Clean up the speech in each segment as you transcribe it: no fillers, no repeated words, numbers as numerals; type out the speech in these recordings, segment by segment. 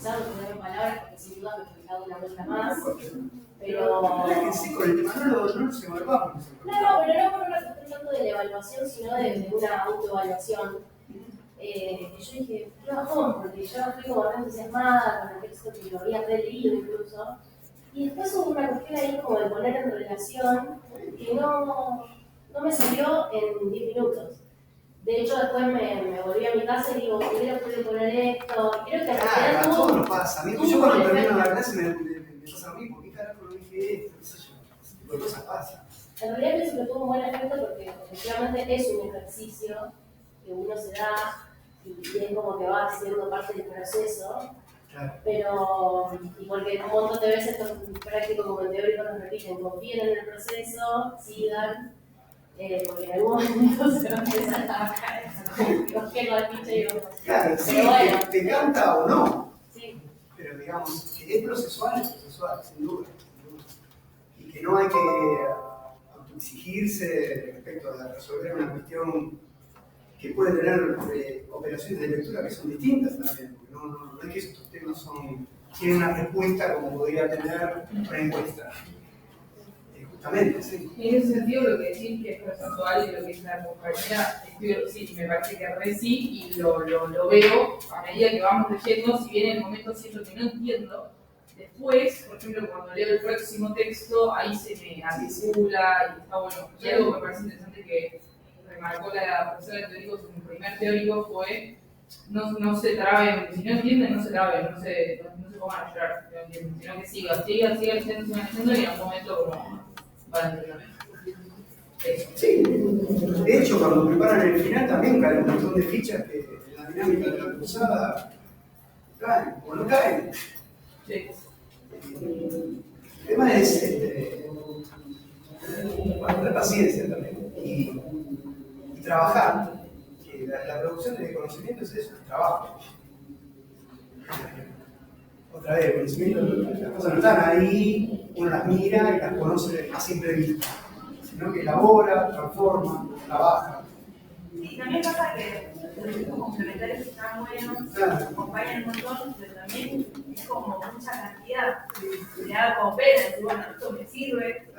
profundizar, no poner en palabras, porque sin duda me he dado una vuelta más. Pero sí, con el tema no nos evaluamos. No, pero no por una cuestión tanto de la evaluación, sino de una autoevaluación. Que yo dije, qué bajón, porque yo fui como re entusiasmada con el texto que lo había releído incluso. Y después hubo una cuestión ahí como de poner en relación que no me salió en 10 minutos. De hecho, después me volví a mi casa y digo, hubiera podido poner esto. Creo que en realidad a todos nos pasa. A mí, yo cuando termino la clase me pasa lo mismo. ¿Qué carajo no dije esto? ¿Qué sé yo? Ese tipo de cosas pasan. En realidad pienso que tuvo un buen efecto porque efectivamente es un ejercicio que uno se da y es como que va siendo parte del proceso. Claro. Pero, y porque un montón de veces tanto práctico como teórico nos repiten, confíen en el proceso, sigan, porque en algún momento se va a empezar a trabajar, os quedo al pinche y digo, claro, sí, bueno, te encanta o no. Sí. Pero digamos, que es procesual, sin duda. Y que no hay que autoexigirse respecto a resolver una cuestión que puede tener operaciones de lectura que son distintas también, porque no es que estos temas tienen una respuesta como podría tener una encuesta. Justamente, sí. En ese sentido, lo que decís que es procesual y lo que es la compañera, sí, me parece que re sí, y lo veo a medida que vamos leyendo, si bien en el momento siento que no entiendo. Después, por ejemplo, cuando leo el próximo texto, ahí se me articula y está bueno. Y algo que me parece interesante que remarcó la profesora de teóricos en el primer teórico fue no se traben, si no entienden, no se traben, no se pongan a llorar, no entienden, sino que sigan leyendo y en algún momento como van a entender. Sí, de hecho, cuando preparan el final también caen un montón de fichas que en la dinámica de la cruzada caen o no caen. Sí. El tema es la paciencia también y trabajar. Que la producción de conocimiento es eso, el trabajo. Otra vez, el conocimiento, las cosas no están ahí, uno las mira y las conoce a simple vista, sino que elabora, transforma, trabaja. Sí, también pasa que los equipos complementarios están buenos, claro, acompañan un montón, pero también es como mucha cantidad. Le da como pena decir, bueno, esto me sirve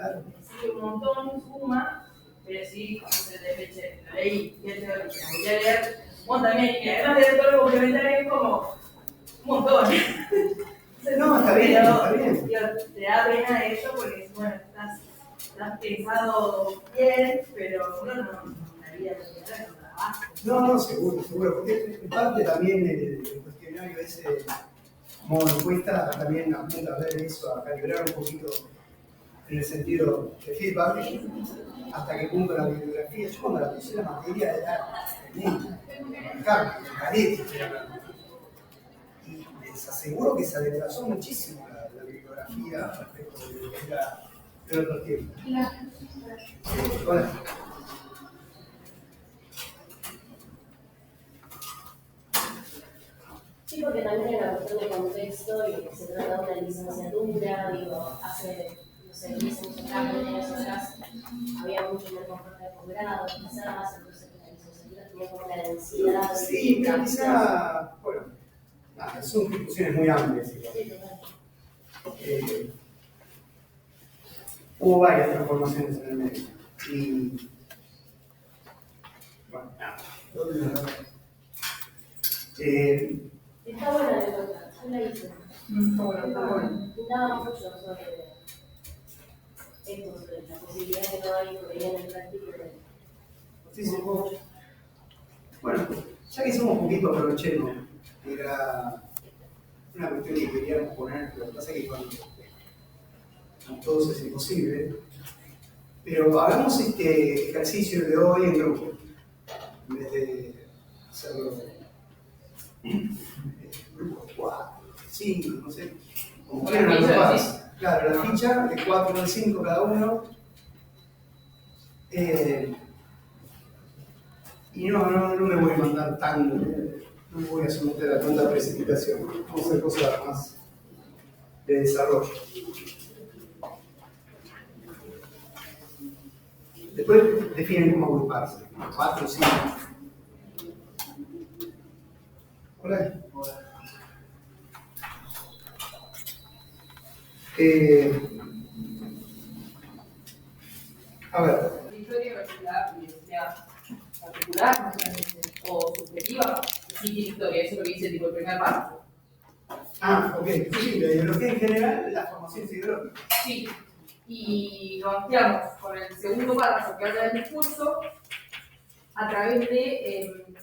un montón, suma, pero sí, la leí, y el teórico, la voy a leer, bueno, también, y además de leer todo lo complementario es como un montón. No, está bien, está bien. Te da pena eso porque, bueno, estás pensado bien, pero uno no la vida cotidiana no trabaja. No, seguro, porque en parte también el cuestionario ese modo encuesta también apunta a ver eso, a calibrar un poquito en el sentido de feedback, hasta qué punto la bibliografía. Yo cuando la puse la materia era tremenda, cadete, y les aseguro que se adelgazó muchísimo la bibliografía respecto de lo que era de otros tiempos. Hola. Sí, porque también hay una cuestión de contexto y que se trata de una licenciatura, digo, hace, no sé, 10 años atrás, 20 años atrás, había mucho menos oferta de posgrado, quizás, entonces la licenciatura tenía como una densidad. Sí, pero quizás, bueno, son discusiones muy amplias. Hubo varias transformaciones en el medio. Y, bueno, nada. Está buena la pregunta, yo la hice. Está bueno. Pintaba mucho sobre esto, sobre la posibilidad que no hay por ahí en el práctico. Sí. Bueno, ya que somos un poquito, aprovechemos. Era una cuestión que queríamos poner, lo que pasa es que con todos es imposible. Pero hagamos este ejercicio de hoy en grupo, en vez de hacerlo grupos 4, 5, no sé, como quieran agruparse. Claro, la ficha de 4 o 5 cada uno. Y no me voy a mandar tan, no me voy a someter a tanta precipitación. Vamos a hacer cosas más de desarrollo. Después definen cómo agruparse. 4 o 5. Hola. A ver, La historia versus la biología particular, no solamente, o subjetiva, sí tiene historia, eso es lo que dice tipo el primer párrafo. ok, sí, la ideología en general, las formaciones ideológicas. Sí, y lo ampliamos con el segundo párrafo que habla del discurso a través de,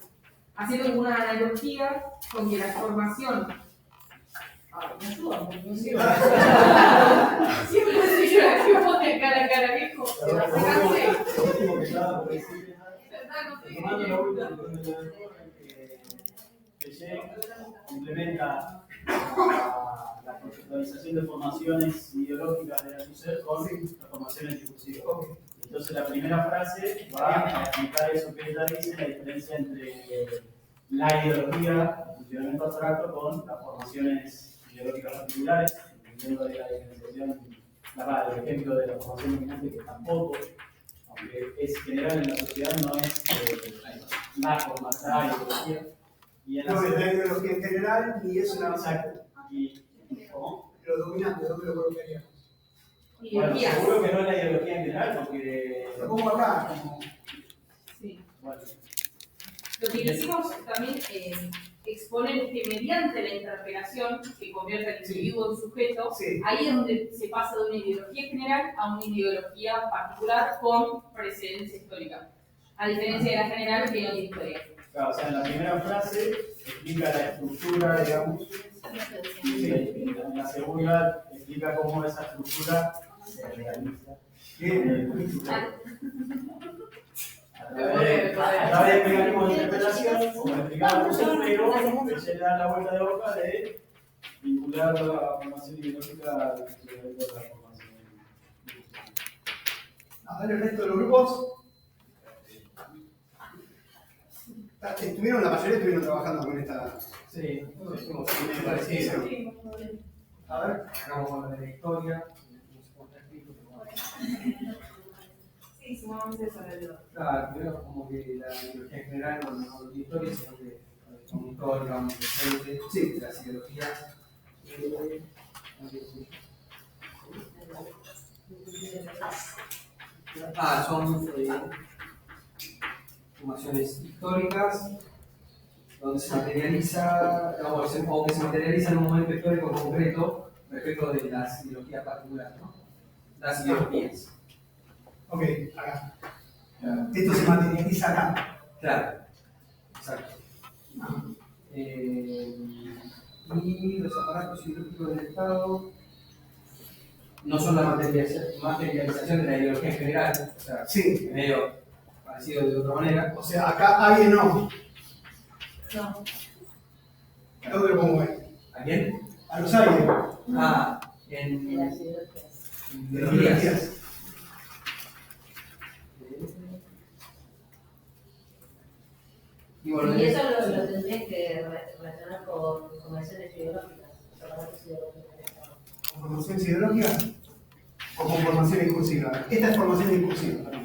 haciendo una analogía con que la formación. Me ayuda, no sé. Siempre soy yo la que pone cara a cara, viejo. Se la sacaste. Lo último que estaba por decir, Es verdad, no sé tomando la última, qué. Piaget implementa la conceptualización de formaciones ideológicas de Althusser con las formaciones discursivas. Entonces la primera frase va a explicar eso que ella dice, la diferencia entre la ideología, el funcionamiento abstracto, con las formaciones ideológicas particulares, entendiendo de la diferenciación, el ejemplo de la formación dominante que tampoco, aunque es general en la sociedad, no es la formación, la ideología. Y en No es la ideología en general ni es una. Exacto. ¿Y cómo? Los dominantes, ¿dónde lo colocaríamos? Bueno, Ideologías. seguro que no es la ideología en general, porque. Lo pongo acá, como. Sí. Bueno, Lo que quisimos también exponer es que mediante la interpelación que convierte al individuo en sujeto, Sí. ahí es donde se pasa de una ideología general a una ideología particular con precedencia histórica. A diferencia de la general que no tiene historia. claro, o sea, en la primera frase explica la estructura, digamos, y en la segunda explica cómo esa estructura se realiza. A través de mecanismos de interpretación, como explicaba Rousseau, pero se da la vuelta de hoja de vincular la formación ideológica a la formación. A ver, el resto de los grupos. La mayoría estuvieron trabajando con esta. Sí, parecido. A ver, hagamos con la de la historia. Sí, sumamos eso a la duda. Claro, primero como que la ideología en general no tiene historia, sino que como historia, un presente, Sí. de las ideologías. Son formaciones históricas donde se materializa, o que se materializa en un momento histórico concreto respecto de las ideologías particulares, ¿no? Las ideologías. Ok, acá. Esto se materializa acá. Claro, exacto. Y los aparatos ideológicos del Estado no son la materialización de la ideología en general, o sea, Sí. medio parecido de otra manera. O sea, acá alguien no. No. ¿Dónde lo pongo ahí? ¿A quién? A los alguien. En las ideologías. ideologías. Y bueno, Y eso lo tendrías que relacionar con convenciones ideológicas, aparatos ideológicos del Estado. ¿Con formación ideológica? ¿O con formación discursiva? Esta es formación discursiva. ¿No?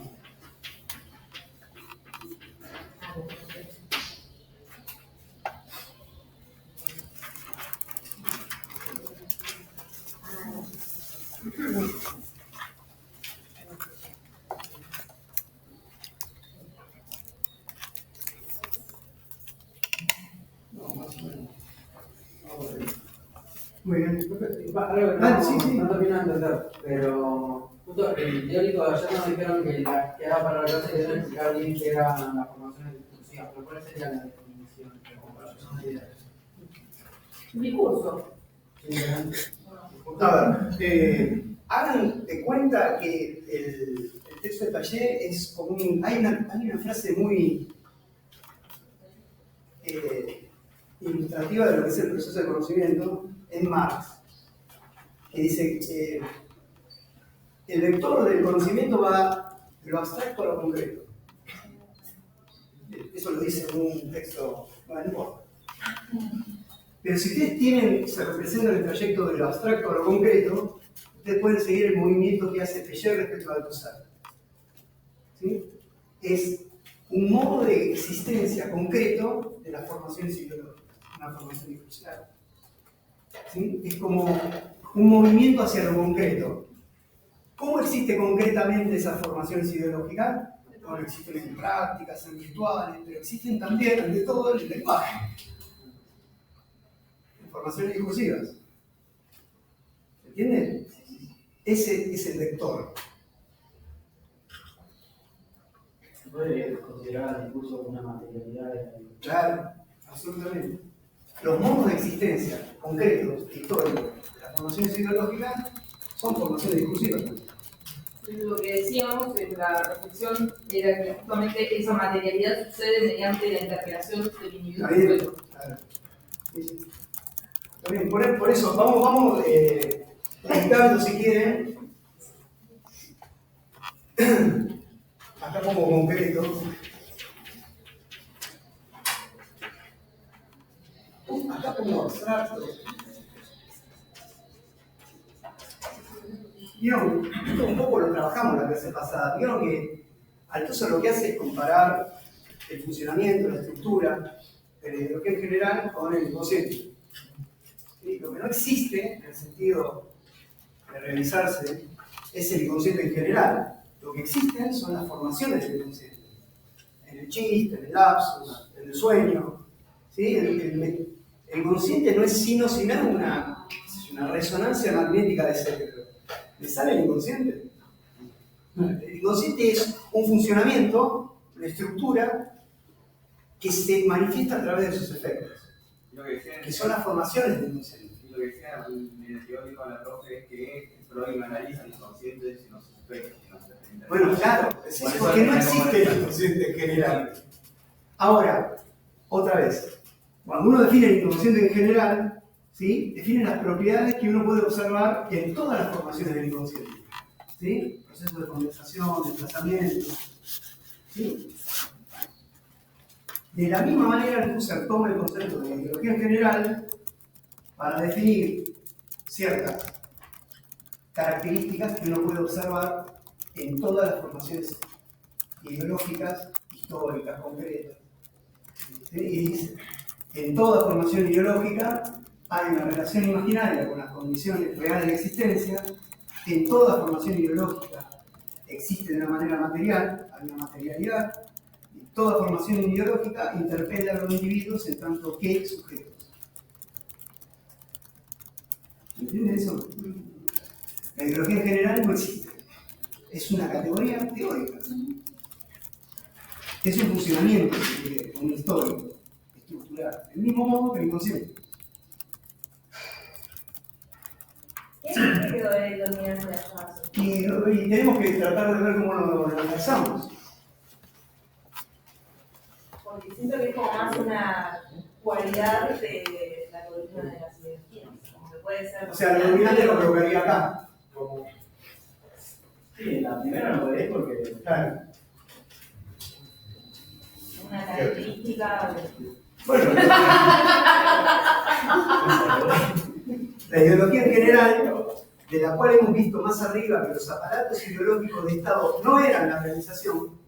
Muy bien. algo que no termino de entender, pero justo el teórico de ayer nos dijeron que era para la clase que deben explicar bien qué eran las formaciones discursivas, pero ¿cuál sería la definición de comparación de ideas? Un discurso. A ver, hagan de cuenta que el texto de Piaget es como un. Hay una frase muy ilustrativa de lo que es el proceso de conocimiento en Marx, que dice que el vector del conocimiento va de lo abstracto a lo concreto. Eso lo dice en un texto, bueno, no importa. Pero si ustedes se representan el trayecto de lo abstracto a lo concreto, ustedes pueden seguir el movimiento que hace Piaget respecto a Althusser. ¿Sí? Es un modo de existencia concreto de las formaciones ideológicas, una formación discursiva. ¿Sí? Es como un movimiento hacia lo concreto. ¿Cómo existe concretamente esas formaciones ideológicas? Bueno, existen en prácticas, en rituales, pero existen también, ante todo, en el lenguaje. En formaciones discursivas. ¿Entienden? Ese es el vector. ¿Se puede considerar el discurso como una materialidad de la vida? Claro, absolutamente. Los modos de existencia concretos, históricos, de las formaciones ideológicas son formaciones discursivas. Lo que decíamos en la reflexión era que justamente esa materialidad sucede mediante la interpelación del individuo. Está bien, claro. Sí, sí. Está bien, por eso, vamos explicando si quieren. Acá como concreto. Acá como abstracto. Vieron, esto un poco lo trabajamos la clase pasada. Vieron que Althusser lo que hace es comparar el funcionamiento, la estructura de la ideología en general con el inconsciente. ¿Sí? Lo que no existe, en el sentido de revisarse, es el inconsciente en general. Lo que existen son las formaciones del inconsciente. En el chiste, en el lapsus, en el sueño. ¿Sí? El inconsciente no es sino una resonancia magnética del cerebro. ¿Le sale el inconsciente? El inconsciente es un funcionamiento, una estructura que se manifiesta a través de sus efectos, que son las formaciones del inconsciente. Lo que decía el teórico de la profe es que Freud no analiza el inconsciente sino sus efectos. Bueno, claro, es porque no existe el inconsciente en general. Ahora, otra vez, cuando uno define el inconsciente en general, ¿sí? Define las propiedades que uno puede observar en todas las formaciones del inconsciente. ¿Sí? Proceso de condensación, desplazamiento. ¿Sí? De la misma manera, Althusser toma el concepto de ideología en general para definir ciertas características que uno puede observar en todas las formaciones ideológicas, históricas, concretas. ¿Sí? Y dice, en toda formación ideológica hay una relación imaginaria con las condiciones reales de existencia. En toda formación ideológica existe de una manera material, hay una materialidad. Y toda formación ideológica interpela a los individuos en tanto que sujetos. ¿Entiendes eso? La ideología en general no existe. Es una categoría teórica. Es un funcionamiento, un histórico, estructural. Del mismo modo que el inconsciente. ¿Qué quedó del dominante de la fase? Y tenemos que tratar de ver cómo lo analizamos. Porque siento que es como más una cualidad de la columna de las ideologías. Como que puede ser. O sea, lo dominante lo colocaría acá. Como, Sí, la primera no podés porque, claro. Una característica de. Bueno, la ideología en general, de la cual hemos visto más arriba que los aparatos ideológicos de Estado no eran la organización,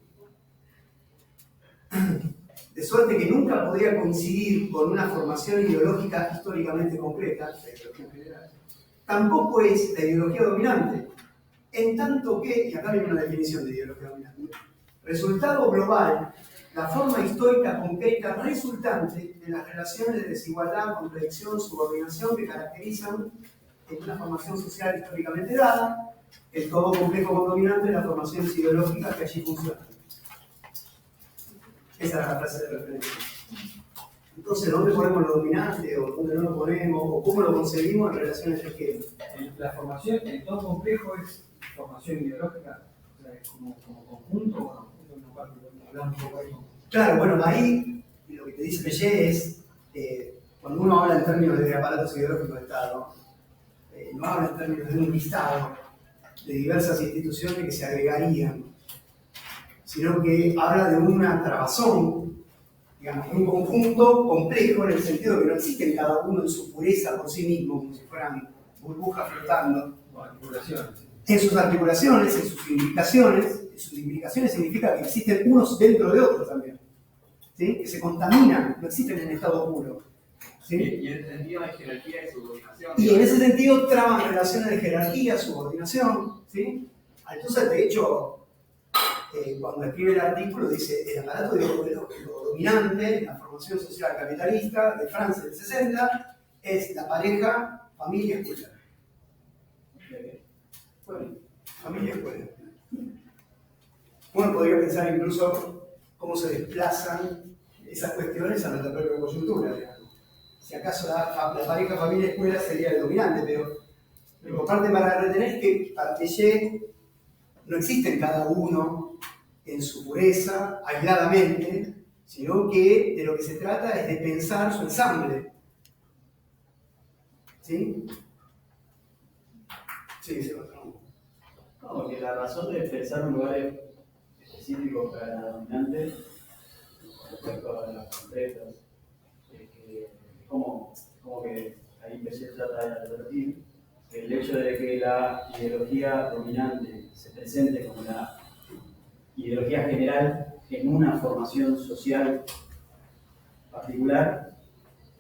de suerte que nunca podría coincidir con una formación ideológica históricamente concreta, la ideología en general, tampoco es la ideología dominante, en tanto que, y acá viene una definición de ideología dominante, resultado global, la forma histórica concreta resultante de las relaciones de desigualdad, contradicción, subordinación que caracterizan en una formación social históricamente dada, el todo complejo con dominante, las formaciones ideológicas que allí funcionan. Esa es la frase de referencia. Entonces, ¿dónde ponemos lo dominante o dónde no lo ponemos o cómo lo concebimos en relación a este esquema? La formación, el todo complejo es formación ideológica, o sea, es como conjunto, bueno, hablamos un poco ahí. Claro, bueno, ahí lo que te dice Pellet es, cuando uno habla en términos de aparatos ideológicos de Estado, no habla en términos de un listado de diversas instituciones que se agregarían, sino que habla de una trabazón, digamos, de un conjunto complejo en el sentido de que no existen cada uno en su pureza por sí mismo, como si fueran burbujas flotando. En sus articulaciones, en sus implicaciones. Sus implicaciones significa que existen unos dentro de otros también, ¿sí? Que se contaminan, no existen en estado puro, ¿Sí? Y en ese sentido hay jerarquía y subordinación. Y en ese sentido traban relaciones de jerarquía, subordinación. ¿Sí? Entonces, de hecho, cuando escribe el artículo, dice: el aparato de lo dominante en la formación social capitalista de Francia del 60 es la pareja, familia, escuela. Bueno, familia, escuela. Uno podría pensar incluso cómo se desplazan esas cuestiones a nuestra propia coyuntura, digamos. Si acaso la pareja, familia, escuela sería el dominante, pero lo importante para retener es que para Piaget no existen cada uno en su pureza, aisladamente, sino que de lo que se trata es de pensar su ensamble. ¿Sí? Sí, se lo tomo. No, que la razón de pensar en lugares específicos para la dominante respecto a los concretos es que como que ahí Piaget trata de advertir que el hecho de que la ideología dominante se presente como la ideología general en una formación social particular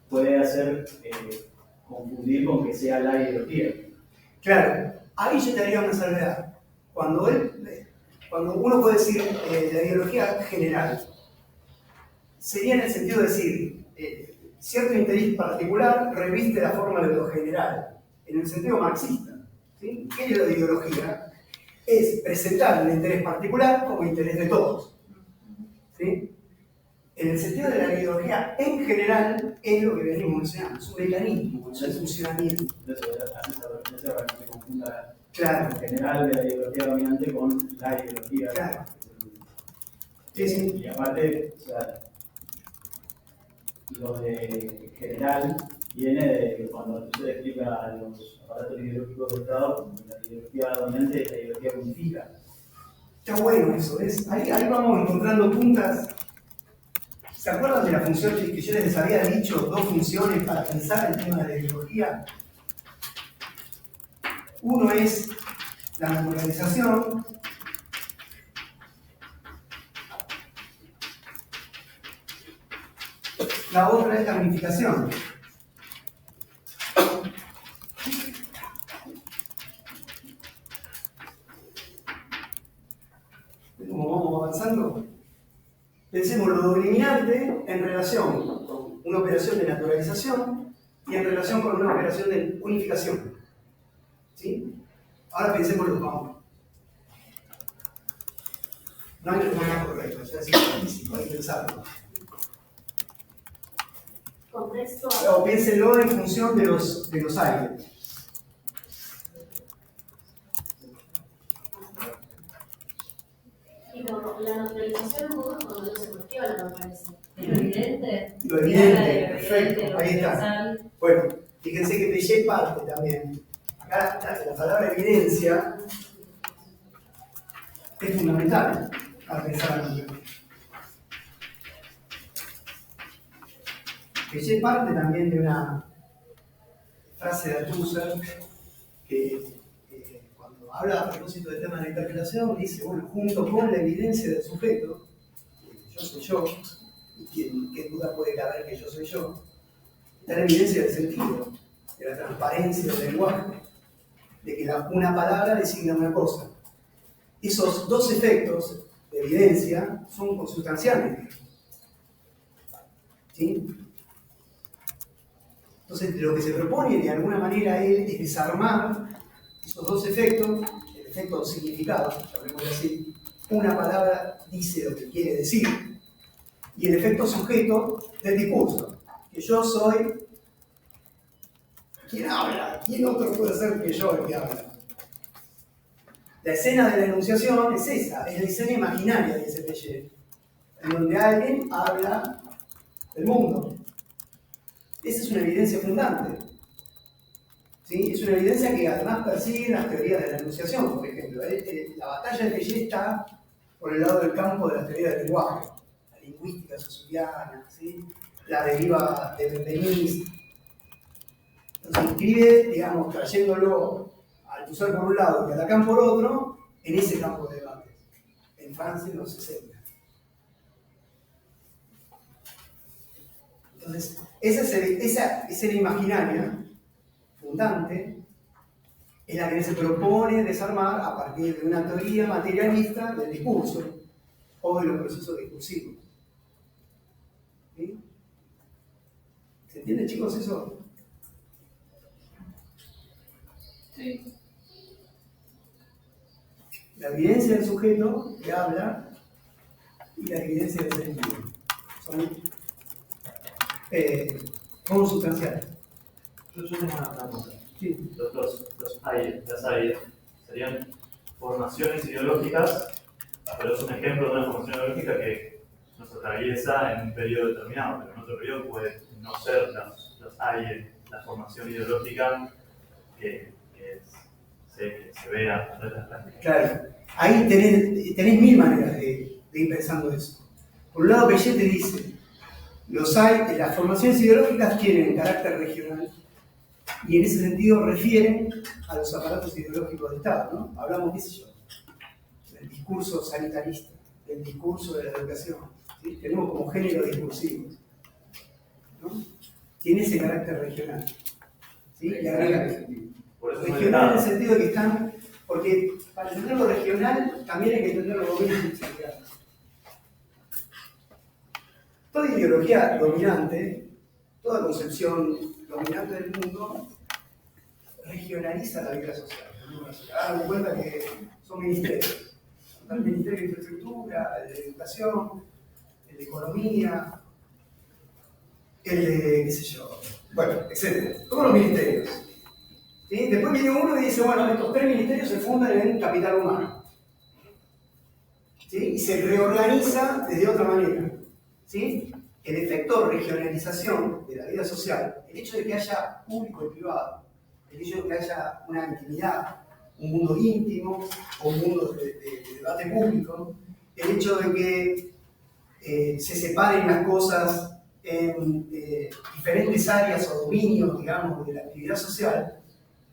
puede hacer confundir con que sea la ideología. Claro, ahí yo te haría una salvedad. Cuando uno puede decir la ideología general, sería en el sentido de decir cierto interés particular reviste la forma de lo general, en el sentido marxista. ¿Sí? ¿Qué es la ideología? Es presentar un interés particular como interés de todos. ¿Sí? En el sentido de la ideología en general es lo que venimos mencionando, es un mecanismo, es un funcionamiento. Entonces, hace esa referencia para que no se confunda Claro. en general de la ideología dominante con la ideología. Claro. Sí, sí. Y aparte, o sea, lo de general viene de cuando se explica los aparatos ideológicos del Estado, la ideología dominante es la ideología que unifica. Está bueno eso, ¿ves? Ahí vamos encontrando puntas. ¿Se acuerdan de la función que yo les había dicho? Dos funciones para pensar el tema de la ideología. Uno es la naturalización. La otra es la unificación. Como vamos avanzando, pensemos lo dominante en relación con una operación de naturalización y en relación con una operación de unificación. ¿Sí? Ahora pensemos los vamos. No hay respuesta correcta, o sea, es difícil, hay que pensarlo. Contexto. O piénsenlo en función de los aires. Y como la naturalización es cuando no se cuestiona, me parece. Lo evidente. Lo evidente, perfecto, ahí está. Bueno, fíjense que Piaget parte también. Acá la palabra evidencia es fundamental para pensar la naturaleza. Piaget parte también de una frase de Althusser que cuando habla a propósito del tema de la interpretación dice, bueno, junto con la evidencia del sujeto, yo soy yo, y qué duda puede caber que yo soy yo, está la evidencia del sentido, de la transparencia del lenguaje, de que una palabra designa una cosa. Esos dos efectos de evidencia son consustanciales. ¿Sí? Entonces, lo que se propone de alguna manera es desarmar esos dos efectos, el efecto significado, llamémoslo así, una palabra dice lo que quiere decir, y el efecto sujeto del discurso, que yo soy quien habla, ¿quién otro puede ser que yo el que habla? La escena de la enunciación es esa, es la escena imaginaria, dice Piaget, en donde alguien habla del mundo. Esa es una evidencia fundante. ¿Sí? Es una evidencia que además persigue las teorías de la enunciación, por ejemplo. La batalla de Piaget está por el lado del campo de las teorías del lenguaje, la lingüística saussuriana, ¿sí? La deriva de Benveniste. Entonces escribe, digamos, trayéndolo al Althusser por un lado y a Lacan por otro, en ese campo de debate, en Francia en los 60. Entonces, esa escena imaginaria, fundante, es la que se propone desarmar a partir de una teoría materialista del discurso o de los procesos discursivos. ¿Sí? ¿Se entiende, chicos, eso? Sí. La evidencia del sujeto que habla y la evidencia del sentido son consubstanciales. Yo tengo una pregunta. Sí. Las AIE serían formaciones ideológicas, pero es un ejemplo de una formación ideológica que nos atraviesa en un periodo determinado, pero en otro periodo puede no ser las AIE, la formación ideológica que se vea a través de las prácticas. Claro, ahí tenés mil maneras de ir pensando eso. Por un lado, Pellet te dice, las formaciones ideológicas tienen carácter regional y en ese sentido refieren a los aparatos ideológicos de Estado, ¿no? Hablamos, qué sé yo, del discurso sanitarista, del discurso de la educación, ¿sí? Tenemos como género discursivo, ¿no? Tiene ese carácter regional, ¿sí? Y agrega Por eso regional en el sentido de que están, porque para entender lo regional también hay que entender los gobiernos centrales. Toda ideología dominante, toda concepción dominante del mundo, regionaliza la vida social. Hagan cuenta que son ministerios. Está el Ministerio de Infraestructura, el de Educación, el de Economía, el de, qué sé yo, bueno, etc. Todos los ministerios. ¿Sí? Después viene uno y dice, bueno, estos tres ministerios se fundan en capital humano. ¿Sí? Y se reorganiza desde otra manera. ¿Sí? El efecto regionalización de la vida social, el hecho de que haya público y privado, el hecho de que haya una intimidad, un mundo íntimo o un mundo de debate público, el hecho de que se separen las cosas en diferentes áreas o dominios, digamos, de la actividad social,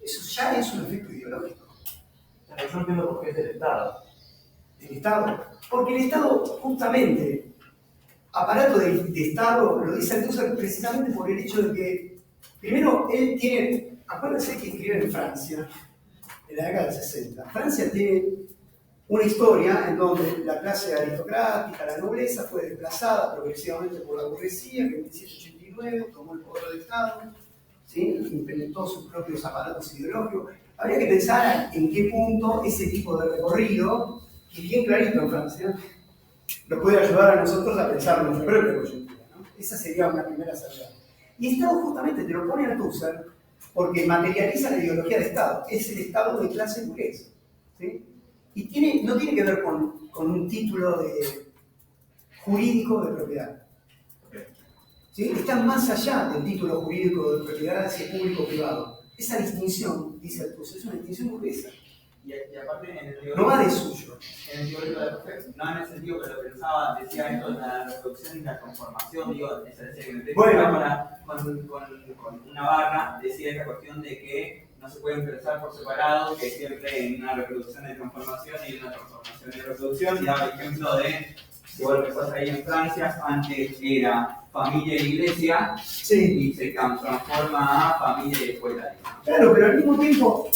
eso ya es un efecto ideológico. Pero yo no entiendo por qué es del Estado. ¿El Estado? Porque el Estado, justamente, aparato de Estado, lo dice Althusser precisamente por el hecho de que, primero, él tiene, acuérdense que escribe en Francia, en la década del 60. Francia tiene una historia en donde la clase aristocrática, la nobleza, fue desplazada progresivamente por la burguesía, que en 1789 tomó el poder del Estado, ¿sí? Implementó sus propios aparatos ideológicos. Habría que pensar en qué punto ese tipo de recorrido, que es bien clarito en Francia, nos puede ayudar a nosotros a pensar en nuestra propia coyuntura, ¿no? Esa sería una primera salida. Y Estado justamente te lo pone Althusser porque materializa la ideología de Estado. Es el Estado de clase burguesa, ¿sí? Y no tiene que ver con un título jurídico de propiedad. ¿Sí? Está más allá del título jurídico de propiedad, si es público o privado. Esa distinción, dice Althusser, es una distinción burguesa. Y aparte, en el teórico, No va de suyo. En el teórico de la profe, no en el sentido que lo pensaba, decía esto de la reproducción y la conformación, digo, esa decía que me Bueno. con una barra, decía esta cuestión de que no se pueden pensar por separado, que siempre hay una reproducción de transformación y una transformación de reproducción, y daba el ejemplo de, si vos lo pensás ahí en Francia, antes era familia e iglesia, Sí. y se transforma a familia y escuela. Claro, pero al mismo tiempo,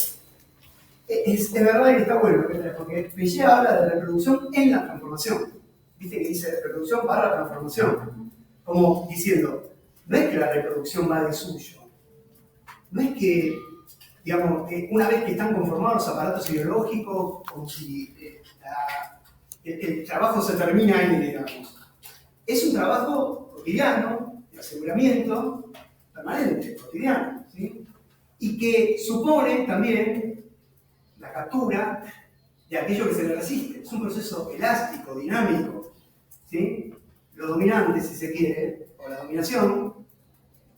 es verdad que está bueno, porque Piaget habla de reproducción en la transformación. Viste que dice reproducción barra transformación. Como diciendo, no es que la reproducción va de suyo. No es que, digamos, una vez que están conformados los aparatos ideológicos, como si el trabajo se termina ahí, digamos. Es un trabajo cotidiano, de aseguramiento, permanente, cotidiano, ¿sí? Y que supone también la captura de aquello que se le resiste. Es un proceso elástico, dinámico, ¿sí? Lo dominante, si se quiere, o la dominación,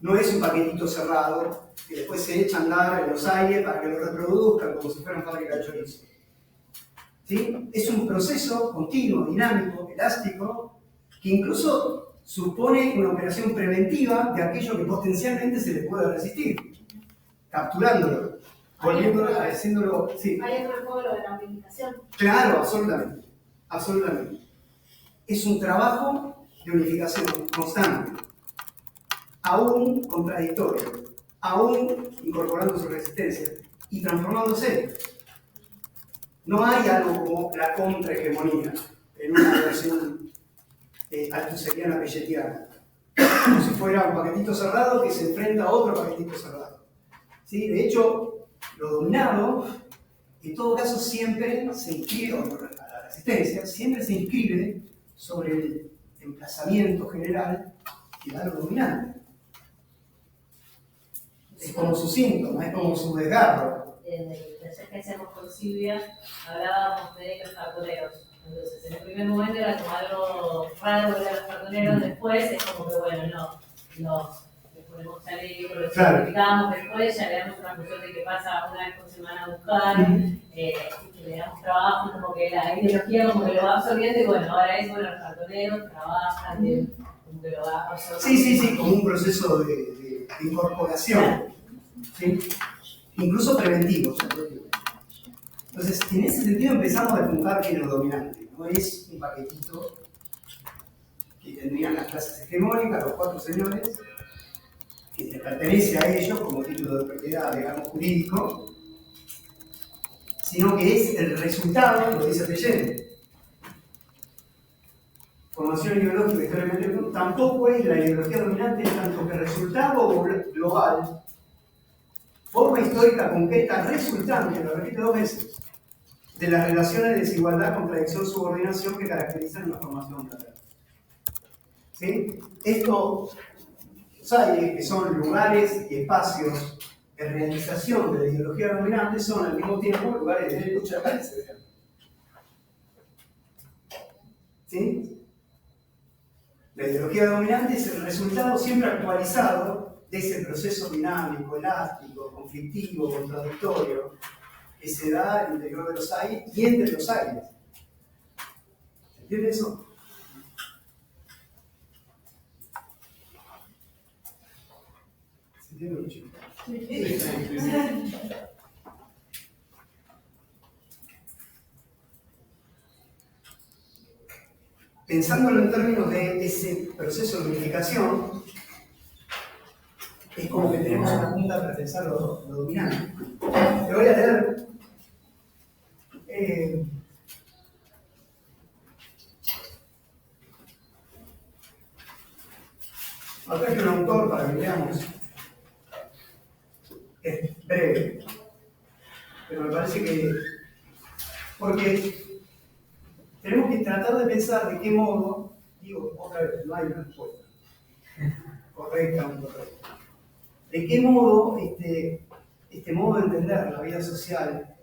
no es un paquetito cerrado que después se echa a andar en los aires para que lo reproduzcan como si fuera una fábrica de chorizo. ¿Sí? Es un proceso continuo, dinámico, elástico, que incluso supone una operación preventiva de aquello que potencialmente se le puede resistir, capturándolo, volviéndolo, haciéndolo. Sí. Ahí entra el juego de la amplificación. Claro, absolutamente. Absolutamente. Es un trabajo de unificación constante. aún contradictorio, aún incorporando su resistencia y transformándose. No hay algo como la contrahegemonía en una relación altuseriana pelletiana, como si fuera un paquetito cerrado que se enfrenta a otro paquetito cerrado. ¿Sí? De hecho, lo dominado, en todo caso, siempre se inscribe, a la resistencia, siempre se inscribe sobre el emplazamiento general que da lo dominante. Es como su síntoma, es como su desgarro. En el taller que hacíamos con Silvia, hablábamos de los cartoneros. Entonces, en el primer momento era como algo raro ver a los cartoneros, después es como que, bueno, les ponemos chaleco, lo certificamos, después ya le damos una función de que pasa una vez por semana a buscar, que le damos trabajo, como que la ideología como que lo va absorbiendo y bueno, ahora es, bueno, los cartoneros trabajan, como que lo va absorbiendo. Sí, como un proceso de incorporación, ¿sí? Incluso preventivo. Entonces, en ese sentido empezamos a apuntar que lo dominante no es un paquetito que tendrían las clases hegemónicas, los 4 señores, que le pertenece a ellos como título de propiedad, digamos, jurídico, sino que es el resultado, lo dice Pellene. Formación ideológica históricamente tampoco es la ideología dominante en tanto que resultado global, forma histórica concreta resultante, lo repito 2 veces, de las relaciones de desigualdad, contradicción, subordinación que caracterizan una formación moderna. ¿Sí? Estos SAIES, que son lugares y espacios de realización de la ideología dominante, son al mismo tiempo lugares de lucha de clases. ¿Sí? La ideología dominante es el resultado siempre actualizado de ese proceso dinámico, elástico, conflictivo, contradictorio, que se da al interior de los SAIES y entre los SAIES. ¿Se entiende eso? ¿Se entiende, chicos? Sí. Pensándolo en términos de ese proceso de unificación, es como que tenemos una punta para pensar lo dominante. Te voy a leer acá hay un autor para que veamos. Es breve, pero me parece que porque tenemos que tratar de pensar de qué modo, digo otra vez, no hay una respuesta correcta o incorrecta, de qué modo este modo de entender la vida social,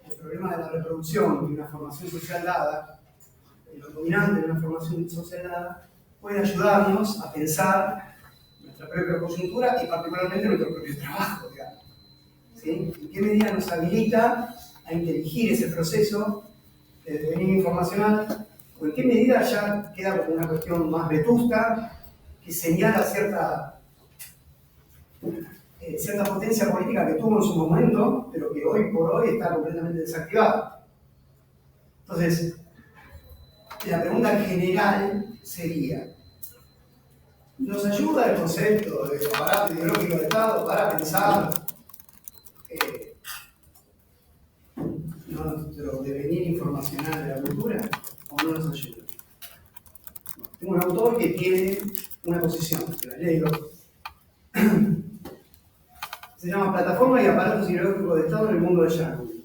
el problema de la reproducción de una formación social dada, lo dominante de una formación social dada, puede ayudarnos a pensar nuestra propia coyuntura y particularmente nuestro propio trabajo, digamos. ¿Sí? ¿En qué medida nos habilita a inteligir ese proceso de devenir informacional? ¿O en qué medida ya queda como una cuestión más vetusta que señala cierta potencia política que tuvo en su momento, pero que hoy por hoy está completamente desactivada? Entonces, la pregunta en general sería: ¿nos ayuda el concepto de aparato ideológico del Estado para pensar nuestro devenir informacional de la cultura? ¿O no nos ayuda? Tengo un autor que tiene una posición, se la leo. Se llama Plataforma y aparatos ideológicos de Estado en el mundo de Jacobi.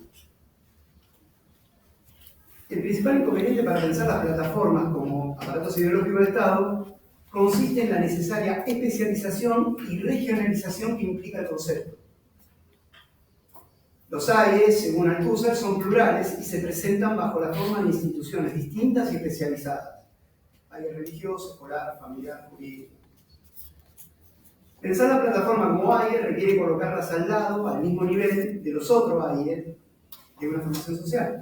El principal inconveniente para pensar las plataformas como aparatos ideológicos de Estado consiste en la necesaria especialización y regionalización que implica el concepto. Los AIES, según Althusser, son plurales y se presentan bajo la forma de instituciones distintas y especializadas. AIE religioso, escolar, familiar, jurídico. Pensar la plataforma como AIE requiere colocarlas al lado, al mismo nivel de los otros AIE de una formación social.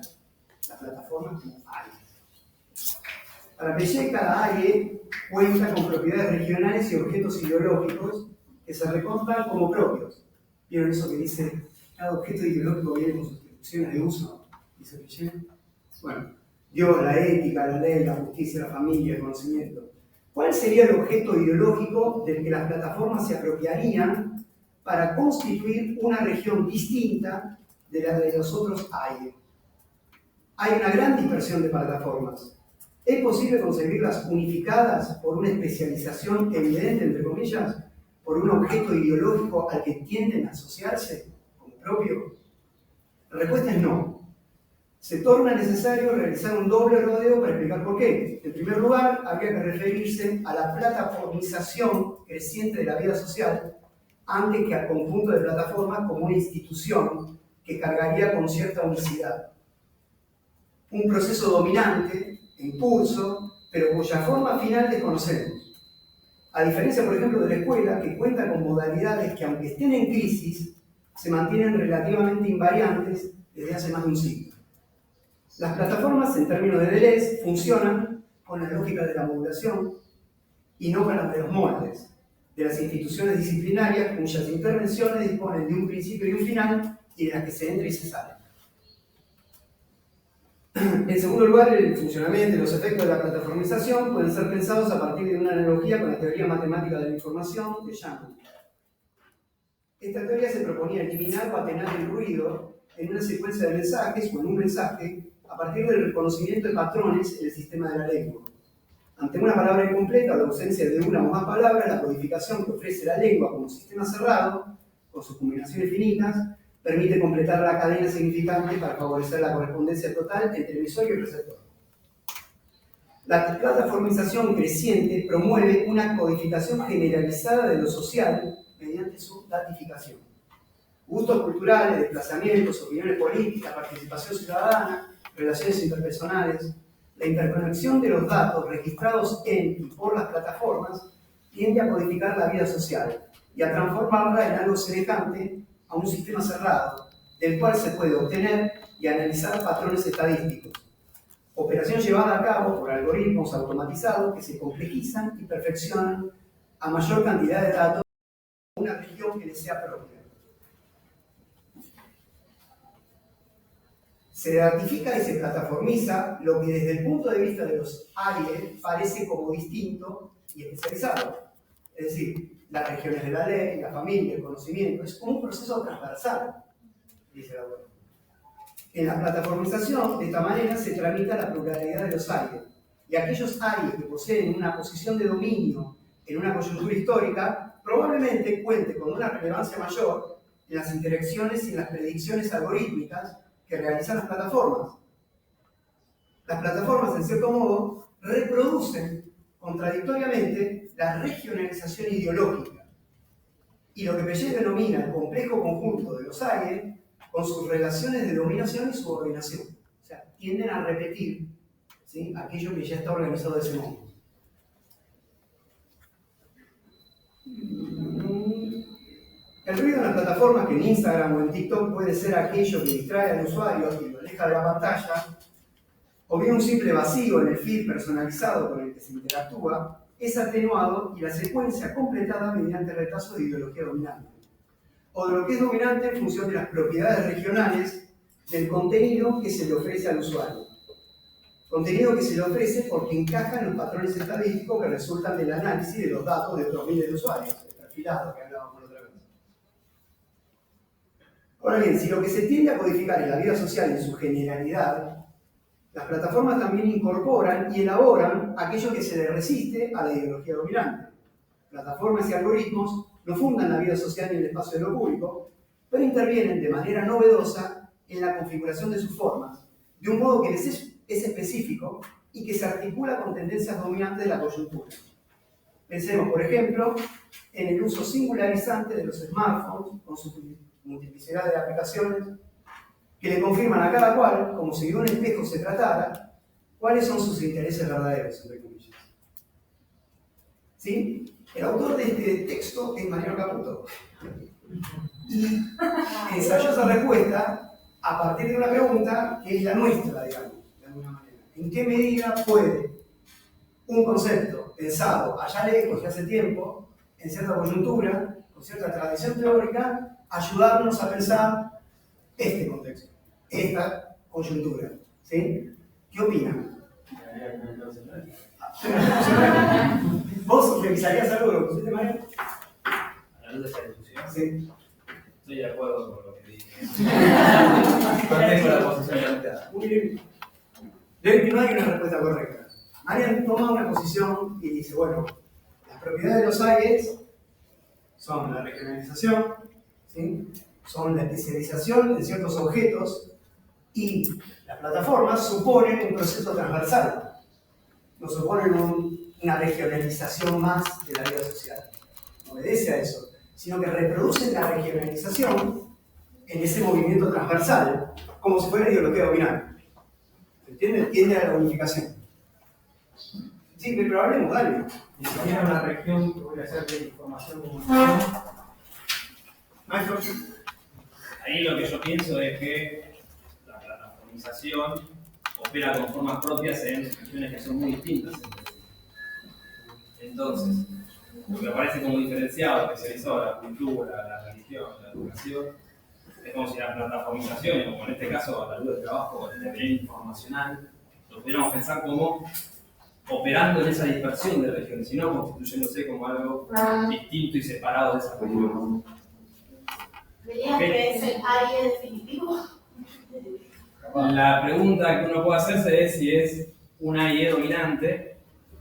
La plataforma como AIE. Para Pellene, cada AIE cuenta con propiedades regionales y objetos ideológicos que se recontan como propios. ¿Vieron eso que dice? Cada objeto ideológico viene con sus instrucciones de uso, dice Pellene. Bueno, Dios, la ética, la ley, la justicia, la familia, el conocimiento. ¿Cuál sería el objeto ideológico del que las plataformas se apropiarían para constituir una región distinta de la de los otros AIE? Hay una gran dispersión de plataformas. ¿Es posible conseguirlas unificadas por una especialización evidente, entre comillas, por un objeto ideológico al que tienden a asociarse como propio? La respuesta es no. Se torna necesario realizar un doble rodeo para explicar por qué. En primer lugar, habría que referirse a la plataformización creciente de la vida social antes que al conjunto de plataformas como una institución que cargaría con cierta unicidad. Un proceso dominante, en curso, pero cuya forma final desconocemos. A diferencia, por ejemplo, de la escuela, que cuenta con modalidades que, aunque estén en crisis, se mantienen relativamente invariantes desde hace más de un siglo. Las plataformas, en términos de Deleuze, funcionan con la lógica de la modulación y no con la de los moldes, de las instituciones disciplinarias cuyas intervenciones disponen de un principio y un final y de las que se entra y se sale. En segundo lugar, el funcionamiento y los efectos de la plataformización pueden ser pensados a partir de una analogía con la teoría matemática de la información de Shannon. Esta teoría se proponía eliminar o atenuar el ruido en una secuencia de mensajes o en un mensaje a partir del reconocimiento de patrones en el sistema de la lengua. Ante una palabra incompleta o la ausencia de una o más palabras, la codificación que ofrece la lengua como sistema cerrado, con sus combinaciones finitas, permite completar la cadena significante para favorecer la correspondencia total entre emisor y receptor. La plataformización creciente promueve una codificación generalizada de lo social mediante su datificación. Gustos culturales, desplazamientos, opiniones políticas, participación ciudadana, relaciones interpersonales, la interconexión de los datos registrados en y por las plataformas tiende a codificar la vida social y a transformarla en algo semejante a un sistema cerrado, del cual se puede obtener y analizar patrones estadísticos. Operación llevada a cabo por algoritmos automatizados que se complejizan y perfeccionan a mayor cantidad de datos en una región que les sea propia. Se datifica y se plataformiza lo que desde el punto de vista de los AIE parece como distinto y especializado. Es decir, las regiones de la ley, la familia, el conocimiento, es como un proceso transversal, dice el autor. En la plataformización, de esta manera, se tramita la pluralidad de los AIE, y aquellos AIE que poseen una posición de dominio en una coyuntura histórica, probablemente cuente con una relevancia mayor en las interacciones y en las predicciones algorítmicas que realizan las plataformas. Las plataformas, en cierto modo, reproducen contradictoriamente la regionalización ideológica y lo que Piaget denomina el complejo conjunto de los AIE con sus relaciones de dominación y subordinación. O sea, tienden a repetir, ¿sí?, aquello que ya está organizado de ese modo. El ruido en las plataformas, que en Instagram o en TikTok puede ser aquello que distrae al usuario y lo aleja de la pantalla, o bien un simple vacío en el feed personalizado con el que se interactúa, es atenuado y la secuencia completada mediante retraso de ideología dominante, o de lo que es dominante en función de las propiedades regionales del contenido que se le ofrece al usuario. Contenido que se le ofrece porque encaja en los patrones estadísticos que resultan del análisis de los datos de otros miles de usuarios, el perfilado que hablábamos la otra vez. Ahora bien, si lo que se tiende a codificar es la vida social en su generalidad, las plataformas también incorporan y elaboran aquello que se le resiste a la ideología dominante. Plataformas y algoritmos no fundan la vida social ni el espacio de lo público, pero intervienen de manera novedosa en la configuración de sus formas, de un modo que les es específico y que se articula con tendencias dominantes de la coyuntura. Pensemos, por ejemplo, en el uso singularizante de los smartphones con su multiplicidad de aplicaciones que le confirman a cada cual, como si de un espejo se tratara, cuáles son sus intereses verdaderos, entre comillas. ¿Sí? El autor de este texto es Mariano Caputo. Y ensayó esa respuesta a partir de una pregunta que es la nuestra, digamos, de alguna manera. ¿En qué medida puede un concepto pensado allá lejos y hace tiempo, en cierta coyuntura, con cierta tradición teórica, ayudarnos a pensar este contexto, esta coyuntura? ¿Sí? ¿Qué opinan? debería comentarse otra vez. ¿Vos revisarías algo de lo que pusiste, Mario? A la luz de esta discusión, Sí. estoy de acuerdo con lo que dije. Mantengo la posición planteada. Muy bien. Ven que no hay una respuesta correcta. Marian toma una posición y dice, bueno, las propiedades de los AIEs son la regionalización, ¿sí? Son la especialización en ciertos objetos y las plataformas suponen un proceso transversal, no suponen una regionalización más de la vida social. No obedece a eso, sino que reproducen la regionalización en ese movimiento transversal, como si fuera ideología dominante. ¿Se entiende? Tiende a la unificación. Sí, pero hablemos, dale. Ni siquiera una región que voy a hacer de información comunicación. Maestro. Ahí lo que yo pienso es que la platformización opera con formas propias en regiones que son muy distintas entre sí. Entonces, lo que aparece como diferenciado, especializado, la cultura, la religión, la educación, es como si la platformización, como en este caso la luz del trabajo, el devenir informacional, lo pudiéramos pensar como operando en esa dispersión de regiones, y no constituyéndose como algo distinto y separado de esas regiones. ¿Dirías que es el AIE definitivo? La pregunta que uno puede hacerse es si es una IE dominante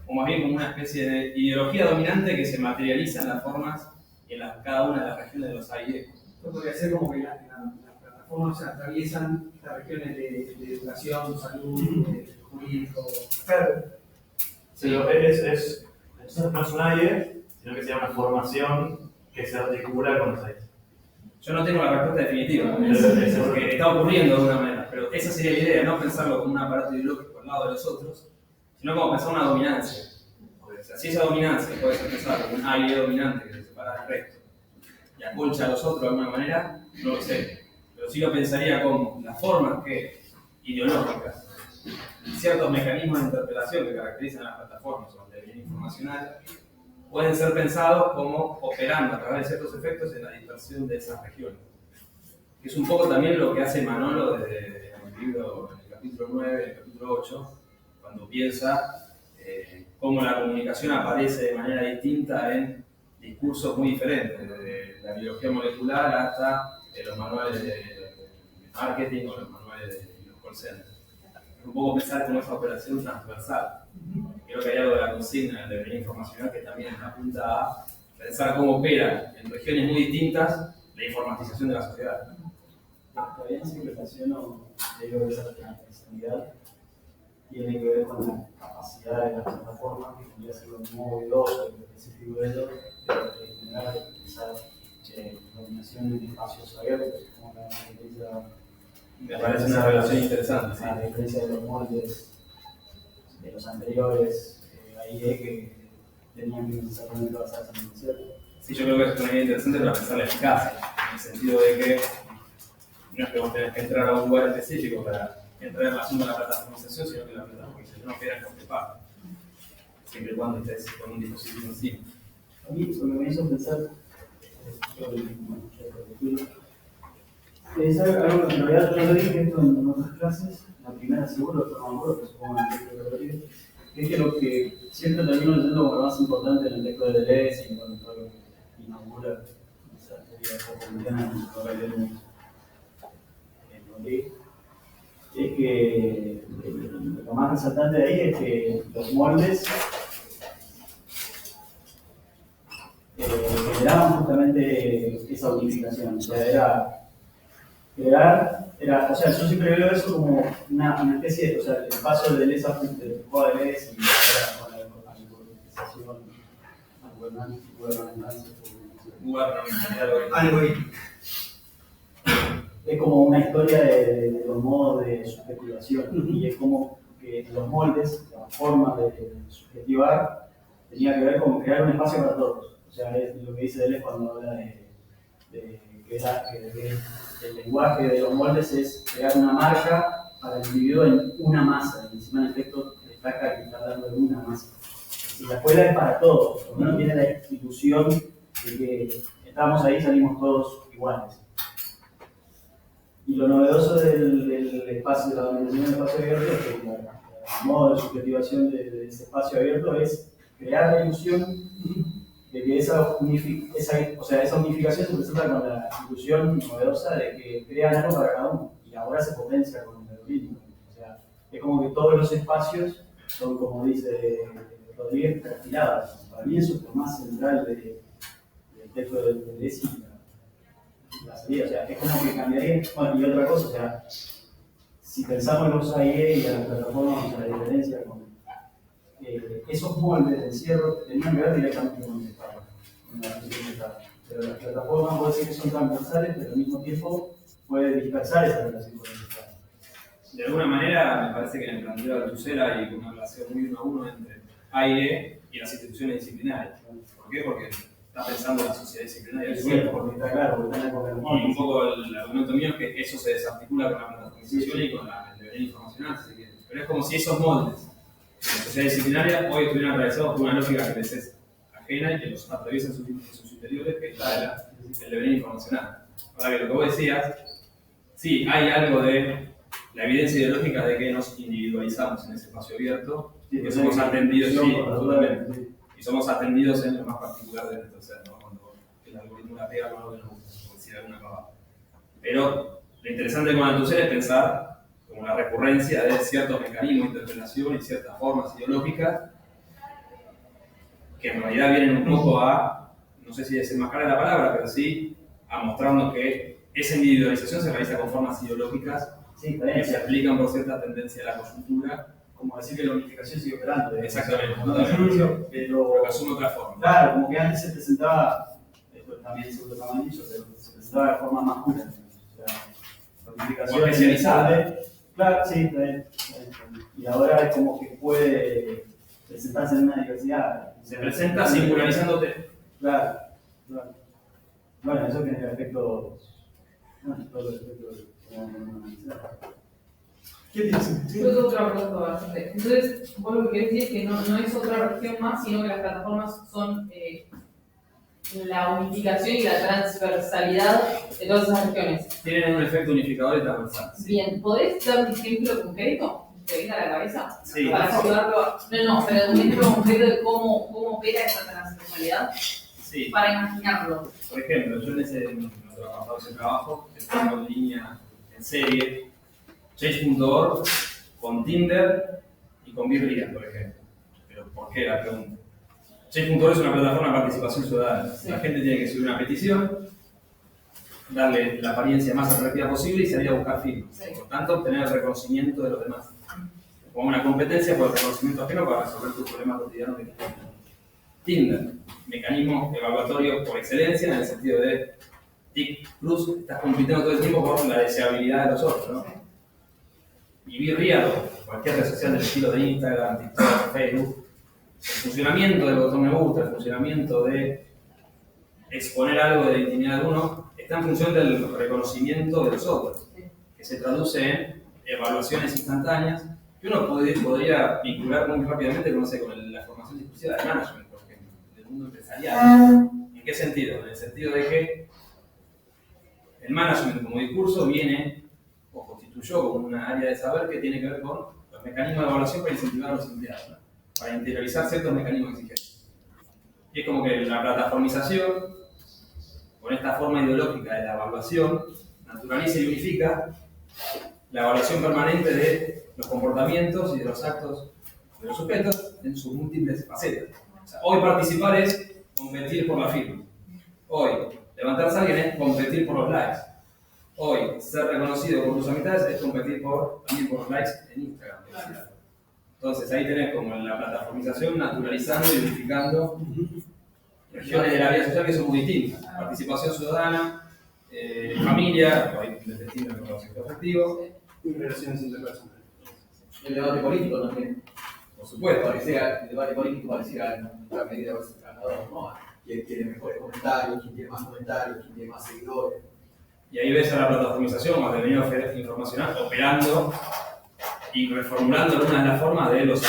o más bien como una especie de ideología dominante que se materializa en las formas en cada una de las regiones de los AIE. Esto podría ser como que las plataformas se atraviesan las regiones de educación, salud, jurídico. Pero no es un AIE, sino que sea una formación que se articula con los AIEs. Yo no tengo la respuesta definitiva, porque está ocurriendo de alguna manera, pero esa sería la idea, no pensarlo como un aparato ideológico al lado de los otros, sino como pensar una dominancia. O sea, si esa dominancia puede ser pensada como un AIE dominante que se separa del resto y acolcha a los otros de alguna manera, no lo sé. Pero sí lo pensaría como las formas ideológicas, ciertos mecanismos de interpelación que caracterizan las plataformas o el devenir informacional, pueden ser pensados como operando a través de ciertos efectos en la dispersión de esas regiones. Que es un poco también lo que hace Manolo desde el libro, en el capítulo 9, en el capítulo 8, cuando piensa cómo la comunicación aparece de manera distinta en discursos muy diferentes, desde la biología molecular hasta los manuales de marketing o los manuales de los call centers. Es un poco pensar como esa operación transversal. Creo que hay algo de la consigna del devenir informacional que también apunta a pensar cómo opera en regiones muy distintas la informatización de la sociedad. Todavía sí relaciono, digo, esa transversalidad tiene que ver con la capacidad de las plataformas, que podría ser lo novedoso y lo específico de ello, de generar esa dominación en espacios abiertos, como la diferencia. Me parece una relación interesante. Sí. A la diferencia de los moldes de los anteriores, ahí que tenían que necesariamente basarse en el cierto. Sí, yo creo que es una idea interesante para pensar la eficacia, en el sentido de que no es que vos tenés que entrar a un lugar específico para entrar en relación con la plataformización, sino que la plataformización no queda en parte, siempre y cuando estés con un dispositivo encima. A mí lo que me hizo pensar, es algo que en realidad yo lo dije esto en otras clases, la primera seguro, pero no me acuerdo, que supongo en el texto de Rodríguez, es que lo que siempre termino leyendo como lo más importante en el texto de Deleuze y con todo lo que inaugura esa teoría copernicana en lo que leemos en Rodríguez, es que lo más resaltante de ahí es que los moldes generaban justamente esa unificación, o sea, o sea, yo siempre veo eso como una especie de, o sea, el paso de Deleuze a Deleuze y ahora con la Algoritmo. Es como una historia de los modos de subjetivación y es como que los moldes, la forma de subjetivar tenía que ver con crear un espacio para todos. O sea, es lo que dice Deleuze cuando habla de que el lenguaje de los moldes es crear una marca para el individuo en una masa, y encima en efecto destaca que está hablando de una masa. Y la escuela es para todos, uno tiene la ilusión de que estamos ahí y salimos todos iguales. Y lo novedoso del espacio, de la dominación del espacio abierto es que la modo de subjetivación de ese espacio abierto es crear la ilusión de que esa unificación se presenta con la ilusión novedosa de que crean algo para cada uno y ahora se potencia con el algoritmo. O sea, es como que todos los espacios son, como dice Rodríguez, perfilados. Para mí eso es lo más central del texto de Deleuze y la salida. O sea, es como que cambiaría. Bueno, y otra cosa, o sea, si pensamos en los AIE y en las plataformas, o sea, la diferencia con esos moldes de encierro tenían que ver directamente con el Estado, con la posición del Estado. Pero las plataformas puede decir que son transversales, pero al mismo tiempo puede dispersar esa relación con el Estado. De alguna manera, me parece que en el planteo de Althusser hay una relación muy uno a uno entre AIE y las instituciones disciplinarias. ¿Por qué? Porque está pensando en la sociedad disciplinaria. Sí, porque está claro, porque está en la época del Y un poco el argumento mío es que eso se desarticula con la plataformización y con el devenir informacional, si se quiere. Pero es como si esos moldes de la sociedad disciplinaria hoy estuvieran atravesados por una lógica que les es ajena y que los atraviesa en sus interiores, que es la del devenir informacional. Ahora que lo que vos decías, sí, hay algo de la evidencia ideológica de que nos individualizamos en ese espacio abierto, y que somos atendidos, sí, absolutamente. Y somos atendidos en lo más particular de nuestro ser, ¿no? Cuando el algoritmo la pega con algo que nos gusta, por decir alguna pavada. Pero lo interesante con Althusser es pensar como la recurrencia de ciertos mecanismos de interpelación y ciertas formas ideológicas que en realidad vienen un poco a, no sé si desenmascarar la palabra, pero sí a mostrarnos que esa individualización se realiza con formas ideológicas que se aplican por cierta tendencia a la coyuntura. Como decir que la unificación sigue operando. Exactamente, pero asume otra forma. Claro, como que antes se presentaba, esto también se usa Camanillo, pero se presentaba de forma más pura. O sea, la unificación especializada. Claro, sí, está bien. Y ahora es como que puede presentarse en una diversidad. Se presenta singularizándote. Claro, claro. Bueno, eso tiene efectos. Bueno, todos los efectos ¿Qué piensas? Yo tengo otra pregunta bastante. Entonces, vos lo que querés decir es que no es otra región más, sino que las plataformas son la unificación y la transversalidad de todas esas regiones. Tienen un efecto unificador y transversal. Bien, ¿podés dar un ejemplo concreto que venga a la cabeza? Sí. Para ayudarlo. No, pero un ejemplo concreto de cómo opera esa transversalidad. Sí. Para imaginarlo. Por ejemplo, yo en ese trabajo, tengo en línea, en serie, Change.org con Tinder y con BeReal, por ejemplo. Pero ¿por qué la pregunta? Change.org es una plataforma de participación ciudadana. Sí. La gente tiene que subir una petición, darle la apariencia más atractiva posible y salir a buscar firmas. Sí. Por tanto, obtener el reconocimiento de los demás. Como una competencia por el reconocimiento ajeno para resolver tus problemas cotidianos que tienes. Tinder, mecanismo evaluatorio por excelencia en el sentido de tic, cruz, estás compitiendo todo el tiempo por la deseabilidad de los otros, ¿no? Y BeReal, cualquier red social del estilo de Instagram, TikTok, Facebook, el funcionamiento del botón me gusta, el funcionamiento de exponer algo de la intimidad de uno, está en función del reconocimiento de los otros, que se traduce en evaluaciones instantáneas, que uno podría vincular muy rápidamente con la formación discursiva de management, por ejemplo, del mundo empresarial. ¿En qué sentido? En el sentido de que el management como discurso viene o constituyó como una área de saber que tiene que ver con los mecanismos de evaluación para incentivar a los empleados, ¿no? Para interiorizar ciertos mecanismos exigentes. Y es como que la plataformización, con esta forma ideológica de la evaluación, naturaliza y unifica la evaluación permanente de los comportamientos y de los actos de los sujetos en sus múltiples facetas. O sea, hoy participar es competir por la firma. Hoy levantarse a alguien es competir por los likes. Hoy ser reconocido por tus amistades es competir también por los likes en Instagram. Entonces ahí tenés como la plataformización naturalizando y unificando regiones de la vida social que son muy distintas. Participación ciudadana, familia, hay distintos reconocimientos afectivos y relaciones interpersonales. El debate político también. Por supuesto. El debate político pareciera en una medida ganador, ¿no? Quién tiene mejores comentarios, quién tiene más comentarios, quién tiene más seguidores. Y ahí ves a la plataformización o al devenido informacional operando y reformulando algunas de las formas de los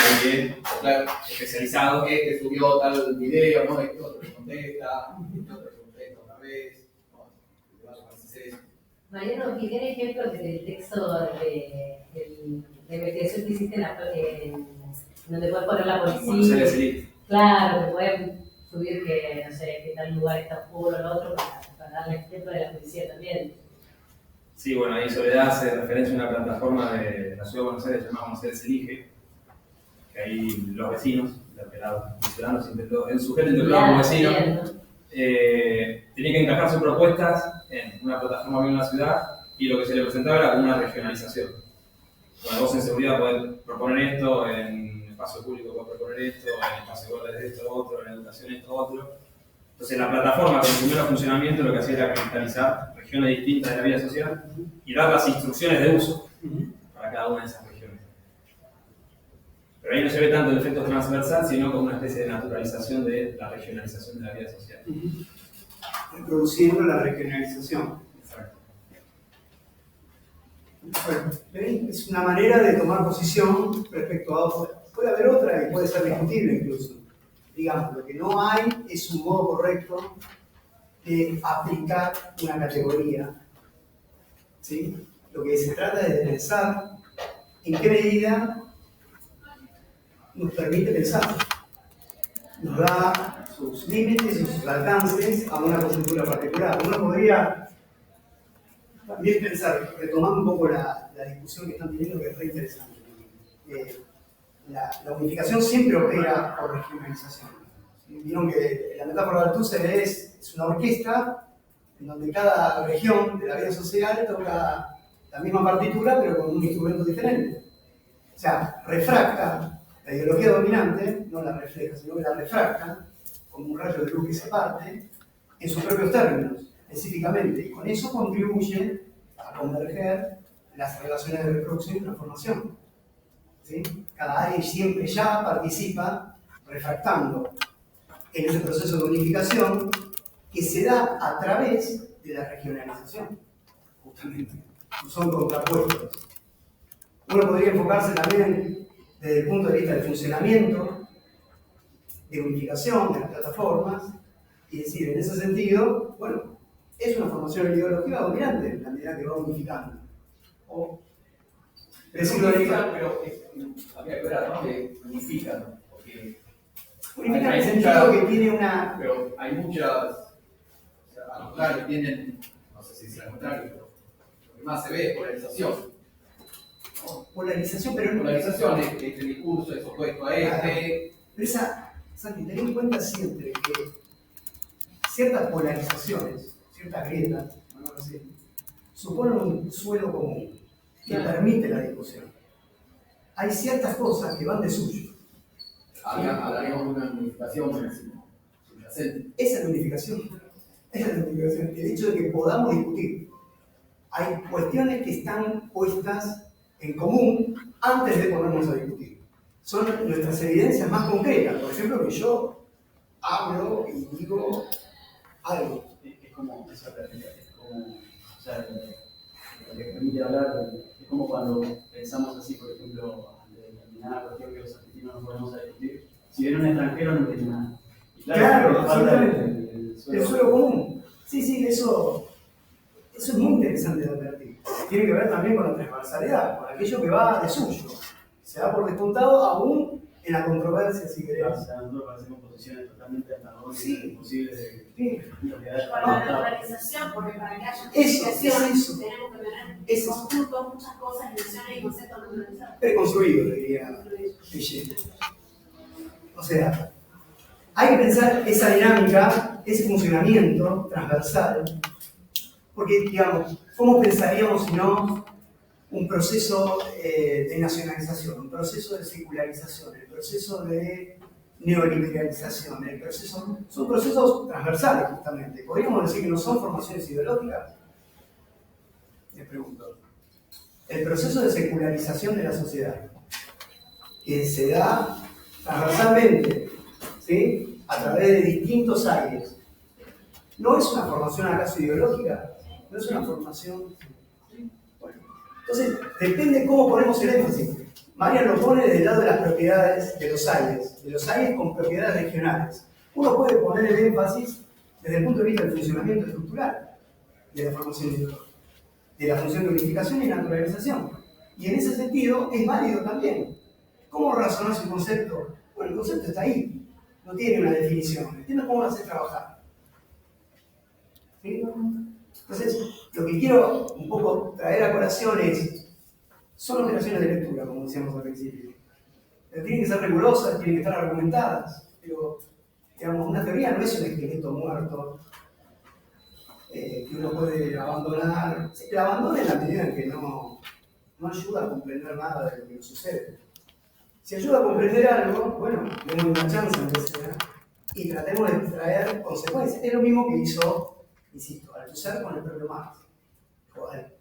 especializados. Este subió tal video, ¿no? Este otro le contesta, este otro le contesta otra vez. No, el debate parece ser eso. Mariano, ¿y tiene ejemplos del texto de investigación que hiciste donde puedes poner la policía? Claro, que pueden subir que, no sé, que tal lugar está oscuro o lo otro, para darle ejemplo de la policía también. Sí, bueno, ahí Soledad hace referencia a una plataforma de la Ciudad de Buenos Aires llamada Buenos Aires Elige, que ahí los vecinos, los ciudadanos, el sujeto interpelado como vecino, tenía que encajar sus propuestas en una plataforma bien en la ciudad y lo que se le presentaba era una regionalización. Bueno, vos en seguridad podés proponer esto, en espacio público podés proponer esto, en espacio verde esto, otro, en educación esto, otro. Entonces la plataforma con su primer funcionamiento lo que hacía era cristalizar regiones distintas de la vida social y dar las instrucciones de uso para cada una de esas regiones. Pero ahí no se ve tanto el efecto transversal, sino como una especie de naturalización de la regionalización de la vida social. Introduciendo la regionalización. Exacto. Bueno, es una manera de tomar posición respecto a otra. Puede haber otra y puede ser discutible incluso. Digamos, lo que no hay es un modo correcto de aplicar una categoría. ¿Sí? Lo que se trata es de pensar en qué medida nos permite pensar. Nos da sus límites y sus alcances a una coyuntura particular. Uno podría también pensar, retomando un poco la discusión que están teniendo, que es re interesante. La unificación siempre opera por regionalización. Vieron que la metáfora de Althusser es una orquesta en donde cada región de la vida social toca la misma partitura pero con un instrumento diferente. O sea, refracta la ideología dominante, no la refleja, sino que la refracta como un rayo de luz que se parte en sus propios términos, específicamente, y con eso contribuye a converger las relaciones de reproducción y transformación. ¿Sí? Cada área siempre ya participa refractando en ese proceso de unificación que se da a través de la regionalización, justamente. Son contrapuestos. Uno podría enfocarse también desde el punto de vista del funcionamiento, de unificación de las plataformas, y decir, en ese sentido, bueno, es una formación ideológica dominante en la medida que va unificando. O decirlo unifica, pero habría que ver, ¿no? Que unifica, ¿no? Porque unifica en el sentido que tiene una... Pero hay muchas, o sea, al contrario, tienen, no sé si es al contrario, pero lo que más se ve es polarización. ¿No? Polarización, pero no. Polarización, este discurso es opuesto a este. Pero Santi, ten en cuenta siempre que ciertas polarizaciones, ciertas grietas, ¿no? Suponen un suelo común que permite la discusión. Hay ciertas cosas que van de suyo. Hablaríamos de una unificación subyacente. Esa es la unificación. Esa es la unificación. El hecho de que podamos discutir. Hay cuestiones que están puestas en común antes de ponernos a discutir. Son nuestras evidencias más concretas. Por ejemplo, que yo hablo y digo algo. Es como, o sea, lo que permite hablar, es como cuando pensamos así, por ejemplo, de determinada cuestión que los argentinos no podemos discutir. Si viene un extranjero no tiene nada. Y claro, absolutamente. El suelo común. Sí, eso es muy interesante de advertir. Tiene que ver también con la transversalidad, con aquello que va de suyo. Se da por descontado aún en la controversia, si querés. O sea, nosotros parecemos posiciones totalmente antagónicas, imposibles de Para la organización, porque para que haya eso. tenemos que tener en conjunto muchas cosas, nociones y conceptos organizados. Preconstruido, diría Piaget. O sea, hay que pensar esa dinámica, ese funcionamiento transversal, porque, digamos, ¿cómo pensaríamos si no un proceso de nacionalización, un proceso de secularización, el proceso de neoliberalización, son procesos transversales justamente? ¿Podríamos decir que no son formaciones ideológicas? Les pregunto. El proceso de secularización de la sociedad, que se da transversalmente, ¿sí? A través de distintos aires, ¿no es una formación acaso ideológica? ¿No es una formación? Bueno, entonces, depende cómo ponemos el énfasis. Marian lo pone desde el lado de las propiedades de los aires con propiedades regionales. Uno puede poner el énfasis desde el punto de vista del funcionamiento estructural de la formación ideológica. de la función de unificación y naturalización. Y en ese sentido es válido también. ¿Cómo razonás un concepto? Bueno, el concepto está ahí, no tiene una definición. El tema es cómo lo haces trabajar. ¿Sí? Entonces, lo que quiero un poco traer a colación son operaciones de lectura, como decíamos al principio. Pero tienen que ser rigurosas, tienen que estar argumentadas. Pero, digamos, una teoría no es un esqueleto muerto que uno puede abandonar. Se la abandona en la medida en que no ayuda a comprender nada de lo que nos sucede. Si ayuda a comprender algo, bueno, démosle una chance aunque sea, y tratemos de extraer consecuencias. Es lo mismo que hizo, insisto, Althusser con el propio Marx.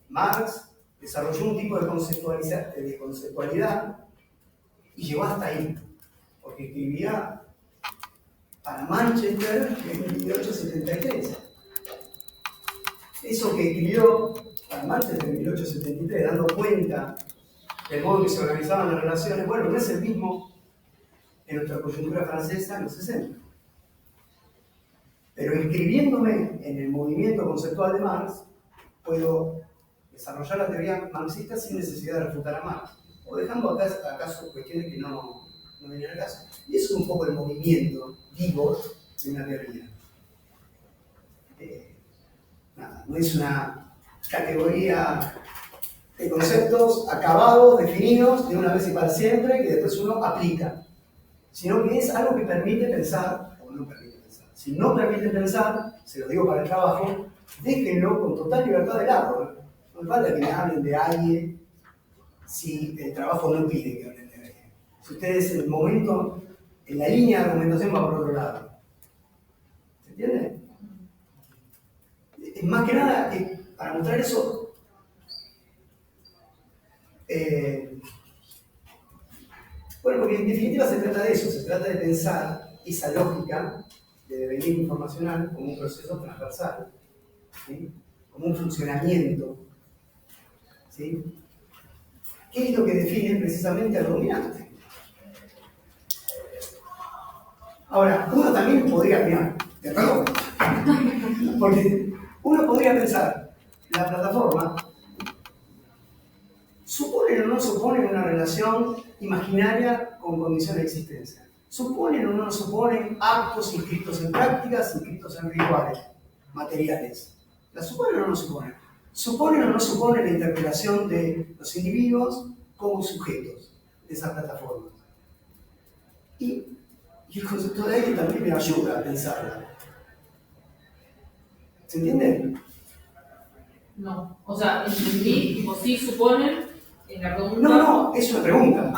Marx desarrolló un tipo de conceptualidad y llegó hasta ahí, porque escribía para Manchester en 1873. Eso que escribió para Manchester en 1873, dando cuenta del modo en que se organizaban las relaciones, bueno, no es el mismo en nuestra coyuntura francesa en los 60. Pero inscribiéndome en el movimiento conceptual de Marx, puedo desarrollar la teoría marxista sin necesidad de refutar a Marx, o dejando acaso cuestiones que no vienen al caso. Y eso es un poco el movimiento vivo de una teoría. Nada, no es una categoría de conceptos acabados, definidos de una vez y para siempre, que después uno aplica, sino que es algo que permite pensar o no permite pensar. Si no permite pensar, se lo digo para el trabajo, déjenlo con total libertad de lado. No falta que me hablen de alguien si el trabajo no pide que hablen de alguien. Si ustedes en el momento, en la línea de argumentación va por otro lado. ¿Se entiende? Más que nada, para mostrar eso, bueno, porque en definitiva se trata de eso, se trata de pensar esa lógica de devenir informacional como un proceso transversal, ¿sí? Como un funcionamiento, ¿sí? ¿Qué es lo que define precisamente al dominante? Ahora, uno también podría, mirá, ¿de acuerdo? Porque uno podría pensar, la plataforma ¿suponen o no suponen una relación imaginaria con condición de existencia? ¿Suponen o no suponen actos inscritos en prácticas, inscritos en rituales materiales? ¿La suponen o no suponen? ¿Suponen o no suponen la interpelación de los individuos como sujetos de esas plataformas? Y el concepto de ahí también me ayuda a pensarla. ¿Se entiende? No, o sea, entendí, tipo, sí suponen en la pregunta. No, es una pregunta.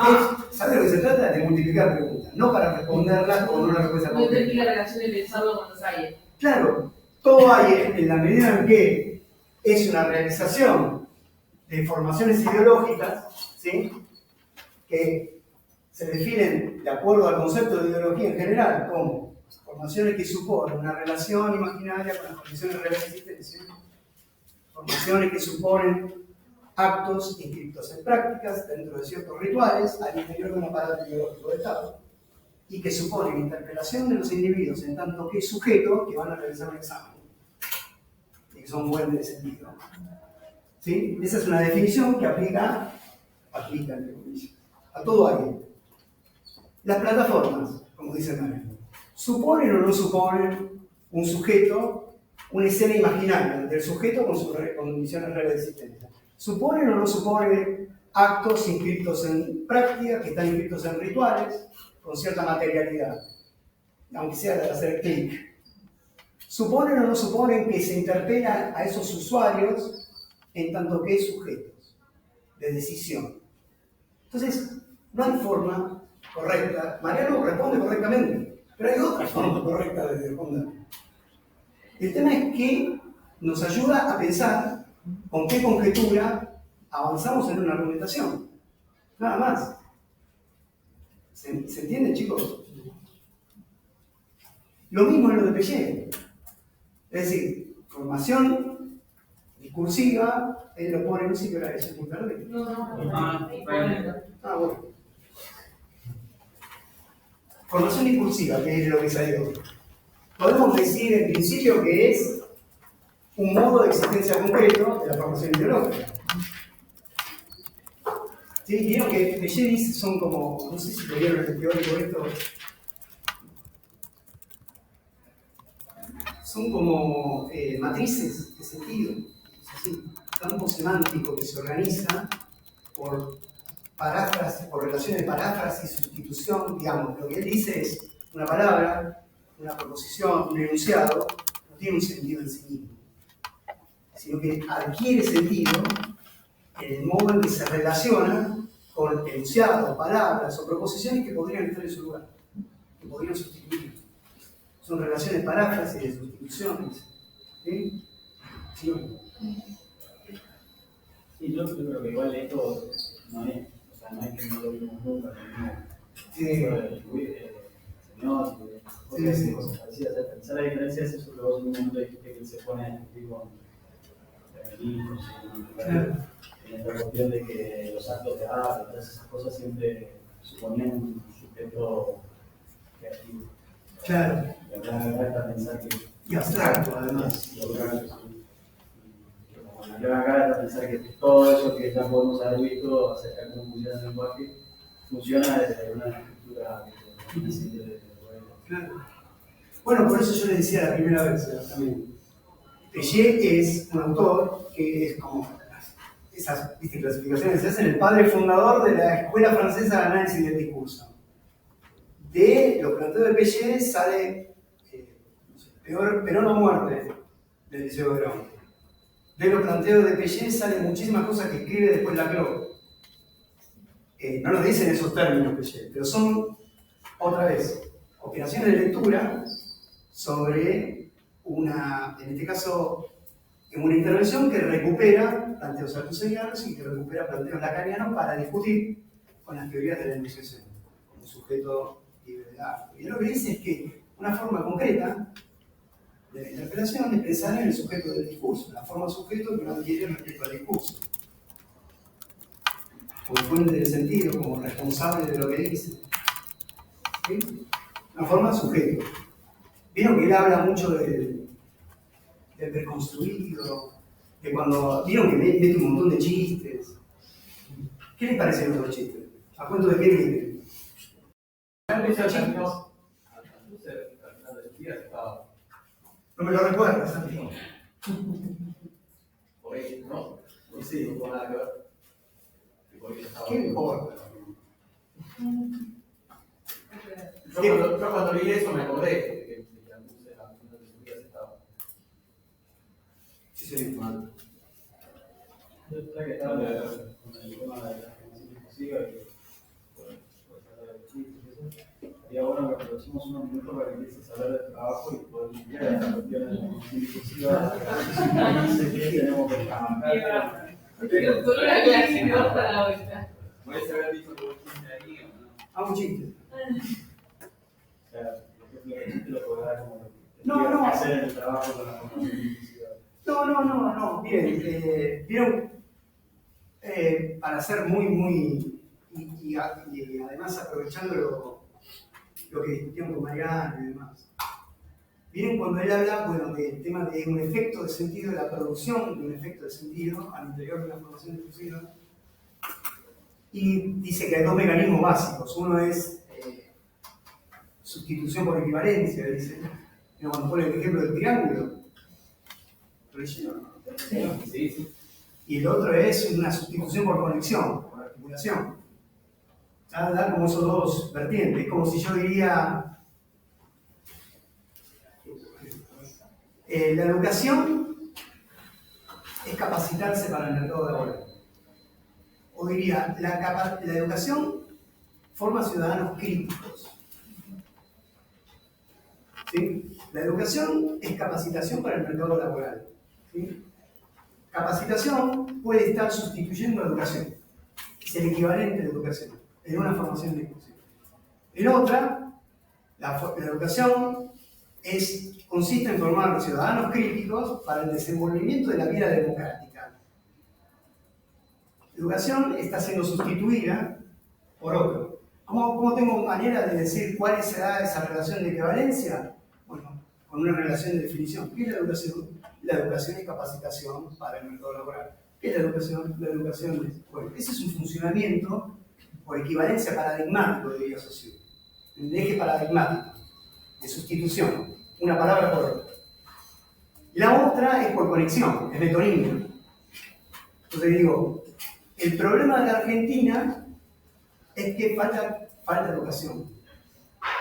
¿Sabes de lo que se trata? De multiplicar preguntas, no para responderlas con una respuesta No concreta. entendí la relación de pensarlo con los hay. Claro, todo hay en la medida en que es una realización de formaciones ideológicas, ¿sí? Que se definen de acuerdo al concepto de ideología en general como formaciones que suponen una relación imaginaria con las condiciones reales de existencia, formaciones que suponen actos inscritos en prácticas dentro de ciertos rituales al interior de un aparato ideológico de Estado, y que suponen interpelación de los individuos en tanto que sujetos que van a realizar un examen, y que son fuentes de sentido. ¿Sí? Esa es una definición que aplica entre comillas, a todo alguien. Las plataformas, como dice Manuel, ¿suponen o no suponen un sujeto, una escena imaginaria del sujeto con sus condiciones reales de existencia? ¿Suponen o no suponen actos inscritos en prácticas, que están inscritos en rituales, con cierta materialidad, aunque sea de hacer clic? ¿Suponen o no suponen que se interpela a esos usuarios en tanto que sujetos de decisión? Entonces, no hay forma correcta. Mariano responde correctamente, pero hay otra forma correcta de responder. El tema es que nos ayuda a pensar con qué conjetura avanzamos en una argumentación. Nada más. ¿Se entiende, chicos? Lo mismo en lo de Piaget. Es decir, formación discursiva, él lo pone, no sé qué hora es, muy tarde. Bueno. Formación discursiva, que es lo que salió. Podemos decir en principio que es un modo de existencia concreto de la formación ideológica. ¿Sí? Vieron que Piaget dice son como, no sé si lo vieron en el teórico esto, son como matrices de sentido, es así, campo semántico que se organiza por paráfrasis, por relaciones de paráfrasis, sustitución, digamos, lo que él dice es una palabra, una proposición, un enunciado, no tiene un sentido en sí mismo, sino que adquiere sentido en el modo en que se relaciona con enunciados, palabras o proposiciones que podrían estar en su lugar, que podrían sustituir. Son relaciones paráfrasis de sustituciones. ¿Sí? ¿Sí o no? Sí, yo creo que igual esto no es, o sea, no es que no lo vimos nunca, cosas parecidas. Quizá la diferencia es eso que vos en un momento dijiste que él se pone a discutir con feminismos, en la cuestión de que los actos de arte, todas esas cosas siempre suponían un sujeto creativo. Claro. Y acá está pensar que. Y abstracto, además. Acá está pensar que todo eso que ya podemos haber visto acerca de cómo funciona el lenguaje funciona desde una estructura de Claro. Bueno, por eso yo les decía la primera vez también. Piaget es un autor que es como esas clasificaciones se hacen el padre fundador de la escuela francesa de análisis del discurso. De los planteos de Piaget sale Perón o muerte del Liceo de Verón. De los planteos de Piaget salen muchísimas cosas que escribe después Laclau. No nos dicen esos términos Piaget, pero son, otra vez, operaciones de lectura sobre una, en este caso, en una intervención que recupera planteos althusserlianos y que recupera planteos lacanianos para discutir con las teorías de la enunciación, como sujeto libre de arte. Y lo que dice es que una forma concreta de la interpelación es pensar en el sujeto del discurso, la forma sujeto que uno adquiere respecto al discurso, como fuente de sentido, como responsable de lo que dice. ¿Sí? Una forma sujeto. Vieron que él habla mucho del preconstruido, de cuando vieron que mete un montón de chistes. ¿Qué les parecen los chistes? ¿A cuento de qué viene? No me lo recuerdas, Santi. Por ahí, no. Sí, no tuvo nada que ver. ¿Qué importa? Yo cuando leí eso me acordé que la luz de la punta de sus días estaba. Sí, sí, mal. Yo creo que estaba con el tema de la formación discursiva y pues hablar de chistes y eso. Sería bueno que aprovechemos unos minutos para que empieces a hablar del trabajo y poder limpiar esta cuestión de la formación discursiva. No sé qué tenemos que trabajar. Solo la clase, no para la vuelta. ¿Puedes haber dicho que vos chiste ahí o no? Hago un chiste. O sea, lo podés dar como No. hacer en el trabajo con la formación discursiva. No. Bien, vieron, para ser muy, y además aprovechando lo que discutimos con Mariano y demás. Miren cuando él habla, bueno, del tema de un efecto de sentido, de la producción de un efecto de sentido al interior de la formación discursiva. Y dice que hay dos mecanismos básicos. Uno es sustitución por equivalencia, dice. Cuando pone el ejemplo del triángulo. Sí. Y el otro es una sustitución por conexión, por articulación. Da como esos dos vertientes. Es como si yo diría. La educación es capacitarse para el mercado laboral. O diría, la educación forma ciudadanos críticos. ¿Sí? La educación es capacitación para el mercado laboral. ¿Sí? Capacitación puede estar sustituyendo a educación. Es el equivalente de educación en una formación discursiva. En otra, la educación consiste en formar ciudadanos críticos para el desenvolvimiento de la vida democrática. La educación está siendo sustituida por otro. ¿Cómo tengo manera de decir cuál será esa relación de equivalencia? Bueno, con una relación de definición. ¿Qué es la educación? la educación y capacitación para el mercado laboral. ¿Qué es la educación? La educación es, bueno, ese es un funcionamiento por equivalencia paradigmático de vida social. Un eje paradigmático de sustitución, una palabra por otra. La otra es por conexión, es metonimia. Entonces digo, el problema de la Argentina es que falta educación.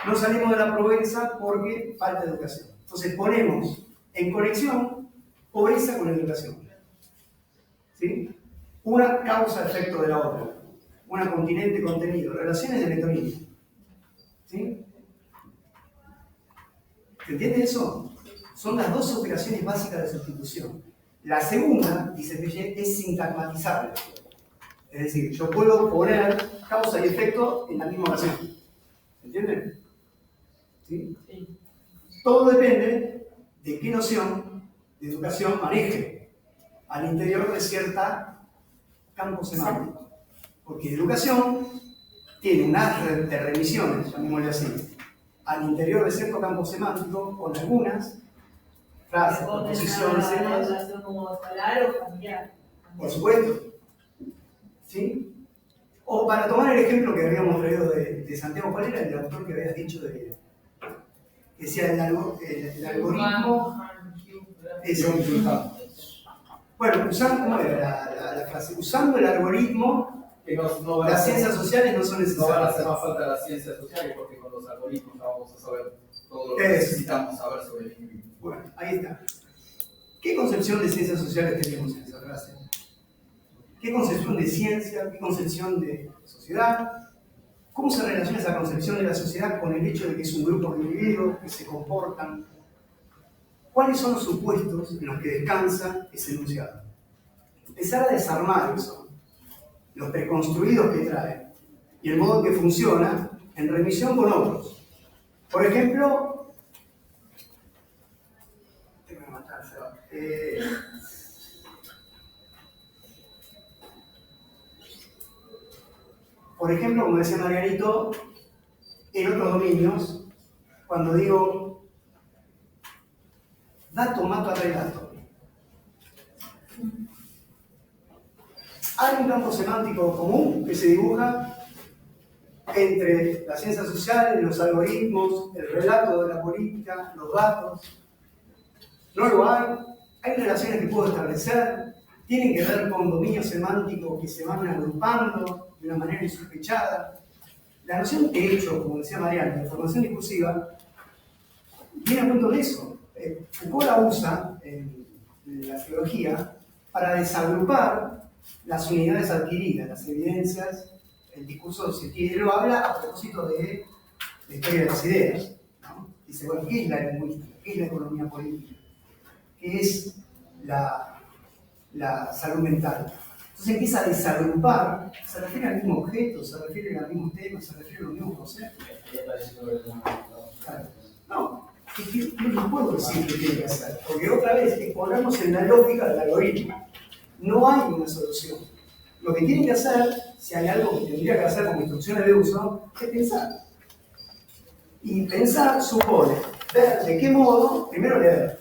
No salimos de la pobreza porque falta educación. Entonces ponemos en conexión pobreza con educación. ¿Sí? Una causa-efecto de la otra. Una continente-contenido. Relaciones de metonimia. ¿Sí? ¿Se entiende eso? Son las dos operaciones básicas de sustitución. La segunda, dice Piaget, es sintagmatizable. Es decir, yo puedo poner causa y efecto en la misma oración. ¿Entienden? ¿Sí? Sí. Todo depende de qué noción de educación maneje al interior de cierta campo semántico. Porque educación tiene un haz de remisiones, llamémosle así, al interior de cierto campo semántico con algunas frases, proposiciones, relación como escolar o familiar. por supuesto. ¿Sí? O para tomar el ejemplo que habíamos traído de Santiago, ¿cuál era el autor que habías dicho que decía el algoritmo? Eso. Bueno, ¿cómo era la frase? Usando el algoritmo, las ciencias sociales no son necesarias. No van a hacer más falta las ciencias sociales porque con los algoritmos ya vamos a saber todo lo que necesitamos saber sobre el individuo. Bueno, ahí está. ¿Qué concepción de ciencias sociales tenemos en esa frase? ¿Qué concepción de ciencia? ¿Qué concepción de sociedad? ¿Cómo se relaciona esa concepción de la sociedad con el hecho de que es un grupo de individuos que se comportan? ¿Cuáles son los supuestos en los que descansa ese enunciado? Empezar a desarmar eso, los preconstruidos que trae y el modo en que funciona en remisión con otros. Por ejemplo, tengo que matarse. Por ejemplo, como decía Marianito, en otros dominios, cuando digo dato mata relato, hay un campo semántico común que se dibuja entre las ciencias sociales, los algoritmos, el relato de la política, los datos. No lo hay relaciones que puedo establecer, tienen que ver con dominios semánticos que se van agrupando de una manera insospechada. La noción de hecho, como decía Mariana, de formación discursiva, viene a punto de eso. Foucault la usa en la filología para desagrupar las unidades adquiridas, las evidencias, el discurso societario. Él lo habla a propósito de la historia de las ideas, ¿no? Dice, bueno, ¿qué es la lingüística? ¿Qué es la economía política? ¿Qué es la salud mental? Entonces empieza a desagrupar, se refiere al mismo objeto, se refiere a los mismos temas, se refiere a los mismos conceptos. Claro. No, no puedo decir qué tiene que hacer, porque otra vez exponemos en la lógica del algoritmo. No hay una solución. Lo que tiene que hacer, si hay algo que tendría que hacer como instrucciones de uso, es pensar. Y pensar supone ver de qué modo, primero leer,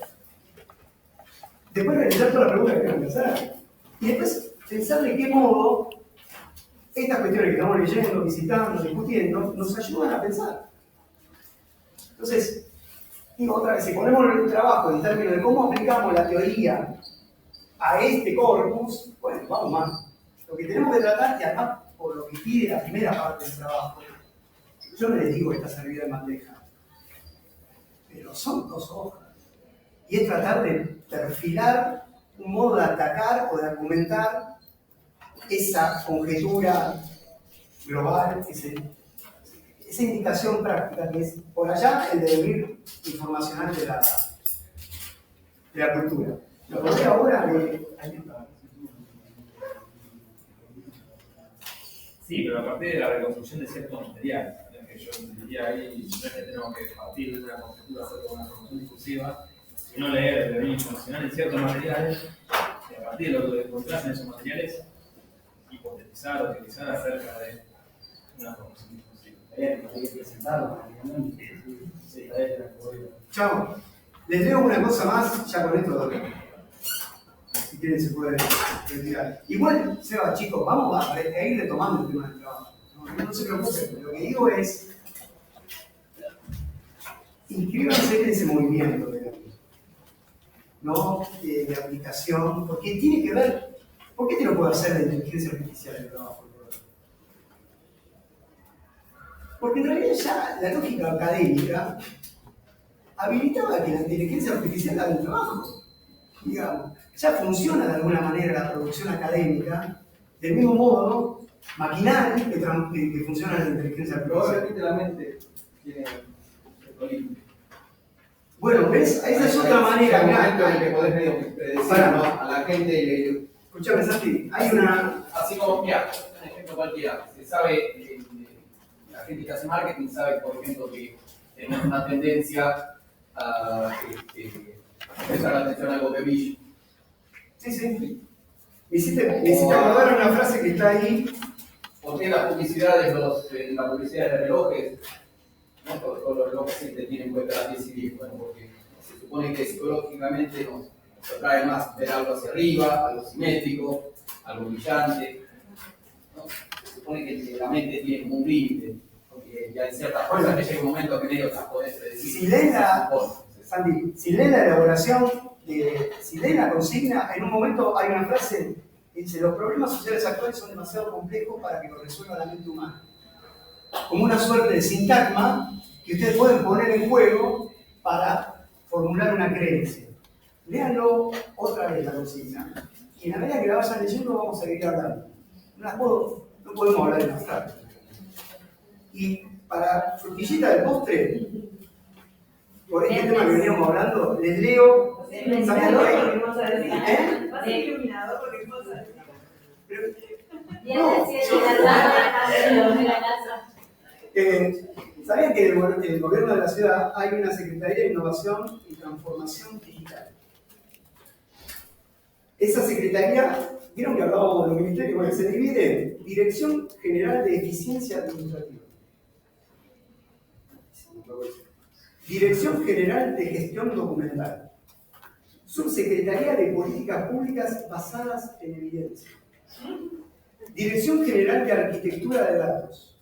después realizar todas las preguntas que tengan que hacer, y después pensar de qué modo estas cuestiones que estamos leyendo, visitando, discutiendo, nos ayudan a pensar. Entonces, digo otra vez, si ponemos el trabajo en términos de cómo aplicamos la teoría a este corpus, bueno, vamos más. Lo que tenemos que tratar, y además por lo que pide la primera parte del trabajo, yo no les digo que está servida en bandeja, pero son 2 hojas. Y es tratar de perfilar un modo de atacar o de argumentar esa conjetura global, esa indicación práctica que es por allá el devenir informacional de la cultura. Lo podría ahora Sí, pero a partir de la reconstrucción de ciertos materiales, que yo diría ahí, no es que tenemos que partir de una conjetura acerca de una formación discursiva, sino leer el devenir informacional en ciertos materiales, y a partir de lo que encontrás en esos materiales, hipotetizar o teorizar acerca de una formación discursiva. Hay que presentarlo, Chao. Les leo una cosa más, ya con esto quieren se puede retirar. Igual, Seba, chicos, vamos a ir retomando el tema del trabajo. No se preocupen, lo que digo es, inscríbanse en ese movimiento, digamos, ¿no? De aplicación, porque tiene que ver, ¿por qué te lo puede hacer la inteligencia artificial el trabajo? Porque en realidad ya la lógica académica habilitaba que la inteligencia artificial haga el trabajo, digamos. Ya funciona de alguna manera la producción académica, del mismo modo maquinal que funciona la inteligencia artificial. Literalmente tiene el político. Bueno, ¿ves? Esa es otra manera. Hay un momento en el que podés medio decir, ¿no? A la gente. Escuchame, Santi, hay una. Así como, mira, un ejemplo cualquiera. Se sabe, la gente que hace marketing sabe, por ejemplo, que tenemos una tendencia a prestar atención al botebillo. Sí. Me hiciste acordar una frase que está ahí. Porque las publicidades, la publicidad de relojes, no todos los relojes siempre tienen puesta las 10 y 10, bueno, porque se supone que psicológicamente nos atrae más ver algo hacia arriba, algo simétrico, algo brillante, ¿no? Se supone que la mente tiene como un límite, porque ya en ciertas cosas que llega un momento que medio las podés decir. Si leen la elaboración, si leen la consigna, en un momento hay una frase que dice: los problemas sociales actuales son demasiado complejos para que lo resuelva la mente humana. Como una suerte de sintagma que ustedes pueden poner en juego para formular una creencia. Léanlo otra vez la consigna. Y en la medida que la vayan leyendo vamos a seguir hablando. No podemos hablar en abstracto. Y para frutillita del postre, por este tema que veníamos hablando, les leo. ¿Sabían lo ¿Sabían que en el gobierno de la ciudad hay una Secretaría de Innovación y Transformación Digital? Esa secretaría, vieron que hablábamos de los ministerios, bueno, se divide en Dirección General de Eficiencia Administrativa, Dirección General de Gestión Documental, Subsecretaría de Políticas Públicas Basadas en Evidencia, Dirección General de Arquitectura de Datos,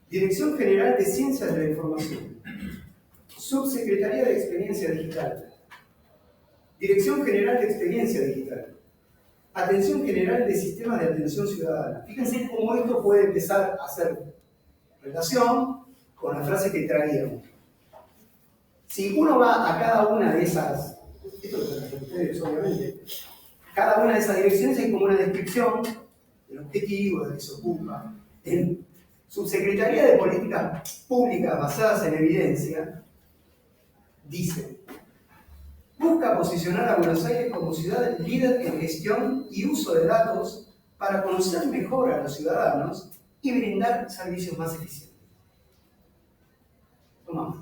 Dirección General de Ciencias de la Información, Subsecretaría de Experiencia Digital, Dirección General de Experiencia Digital, Atención General de Sistemas de Atención Ciudadana. Fíjense cómo esto puede empezar a hacer relación con la frase que traíamos. Si uno va a cada una de esas, esto es para ustedes obviamente, cada una de esas direcciones hay como una descripción del objetivo, de que se ocupa. En Subsecretaría de Políticas Públicas Basadas en Evidencia, dice: busca posicionar a Buenos Aires como ciudad líder en gestión y uso de datos para conocer mejor a los ciudadanos y brindar servicios más eficientes. Tomamos.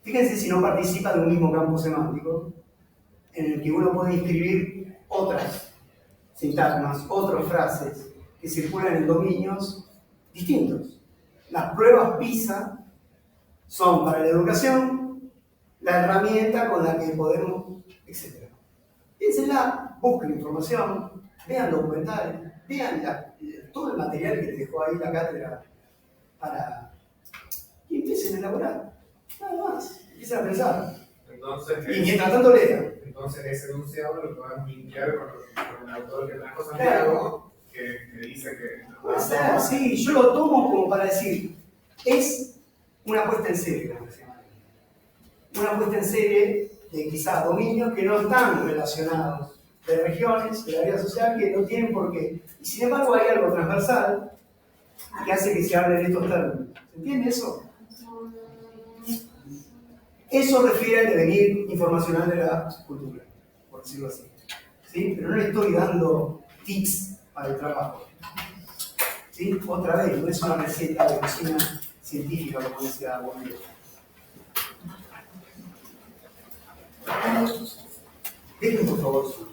Fíjense si no participa de un mismo campo semántico en el que uno puede inscribir otras sintagmas, otras frases que circulan en dominios distintos. Las pruebas PISA son para la educación la herramienta con la que podemos, etc. Piénsenla, busquen información, vean documentales, vean todo el material que te dejó ahí la cátedra y empiecen a elaborar. Nada más, empiecen a pensar. Entonces, y mientras tanto lean. Entonces ese enunciado lo podemos linkear con el autor que trajo Santiago, que dice que... Puede ser, sí, yo lo tomo como para decir, es una puesta en serie, como decía María. Una puesta en serie de quizás dominios que no están relacionados, de regiones, de la vida social, que no tienen por qué. Y sin embargo hay algo transversal que hace que se hable en estos términos. ¿Se entiende eso? Eso refiere al devenir informacional de la cultura, por decirlo así. ¿Sí? Pero no le estoy dando tips para el trabajo. ¿Sí? Otra vez, no es una receta de cocina científica, como decía Bonillo. Dejen por favor su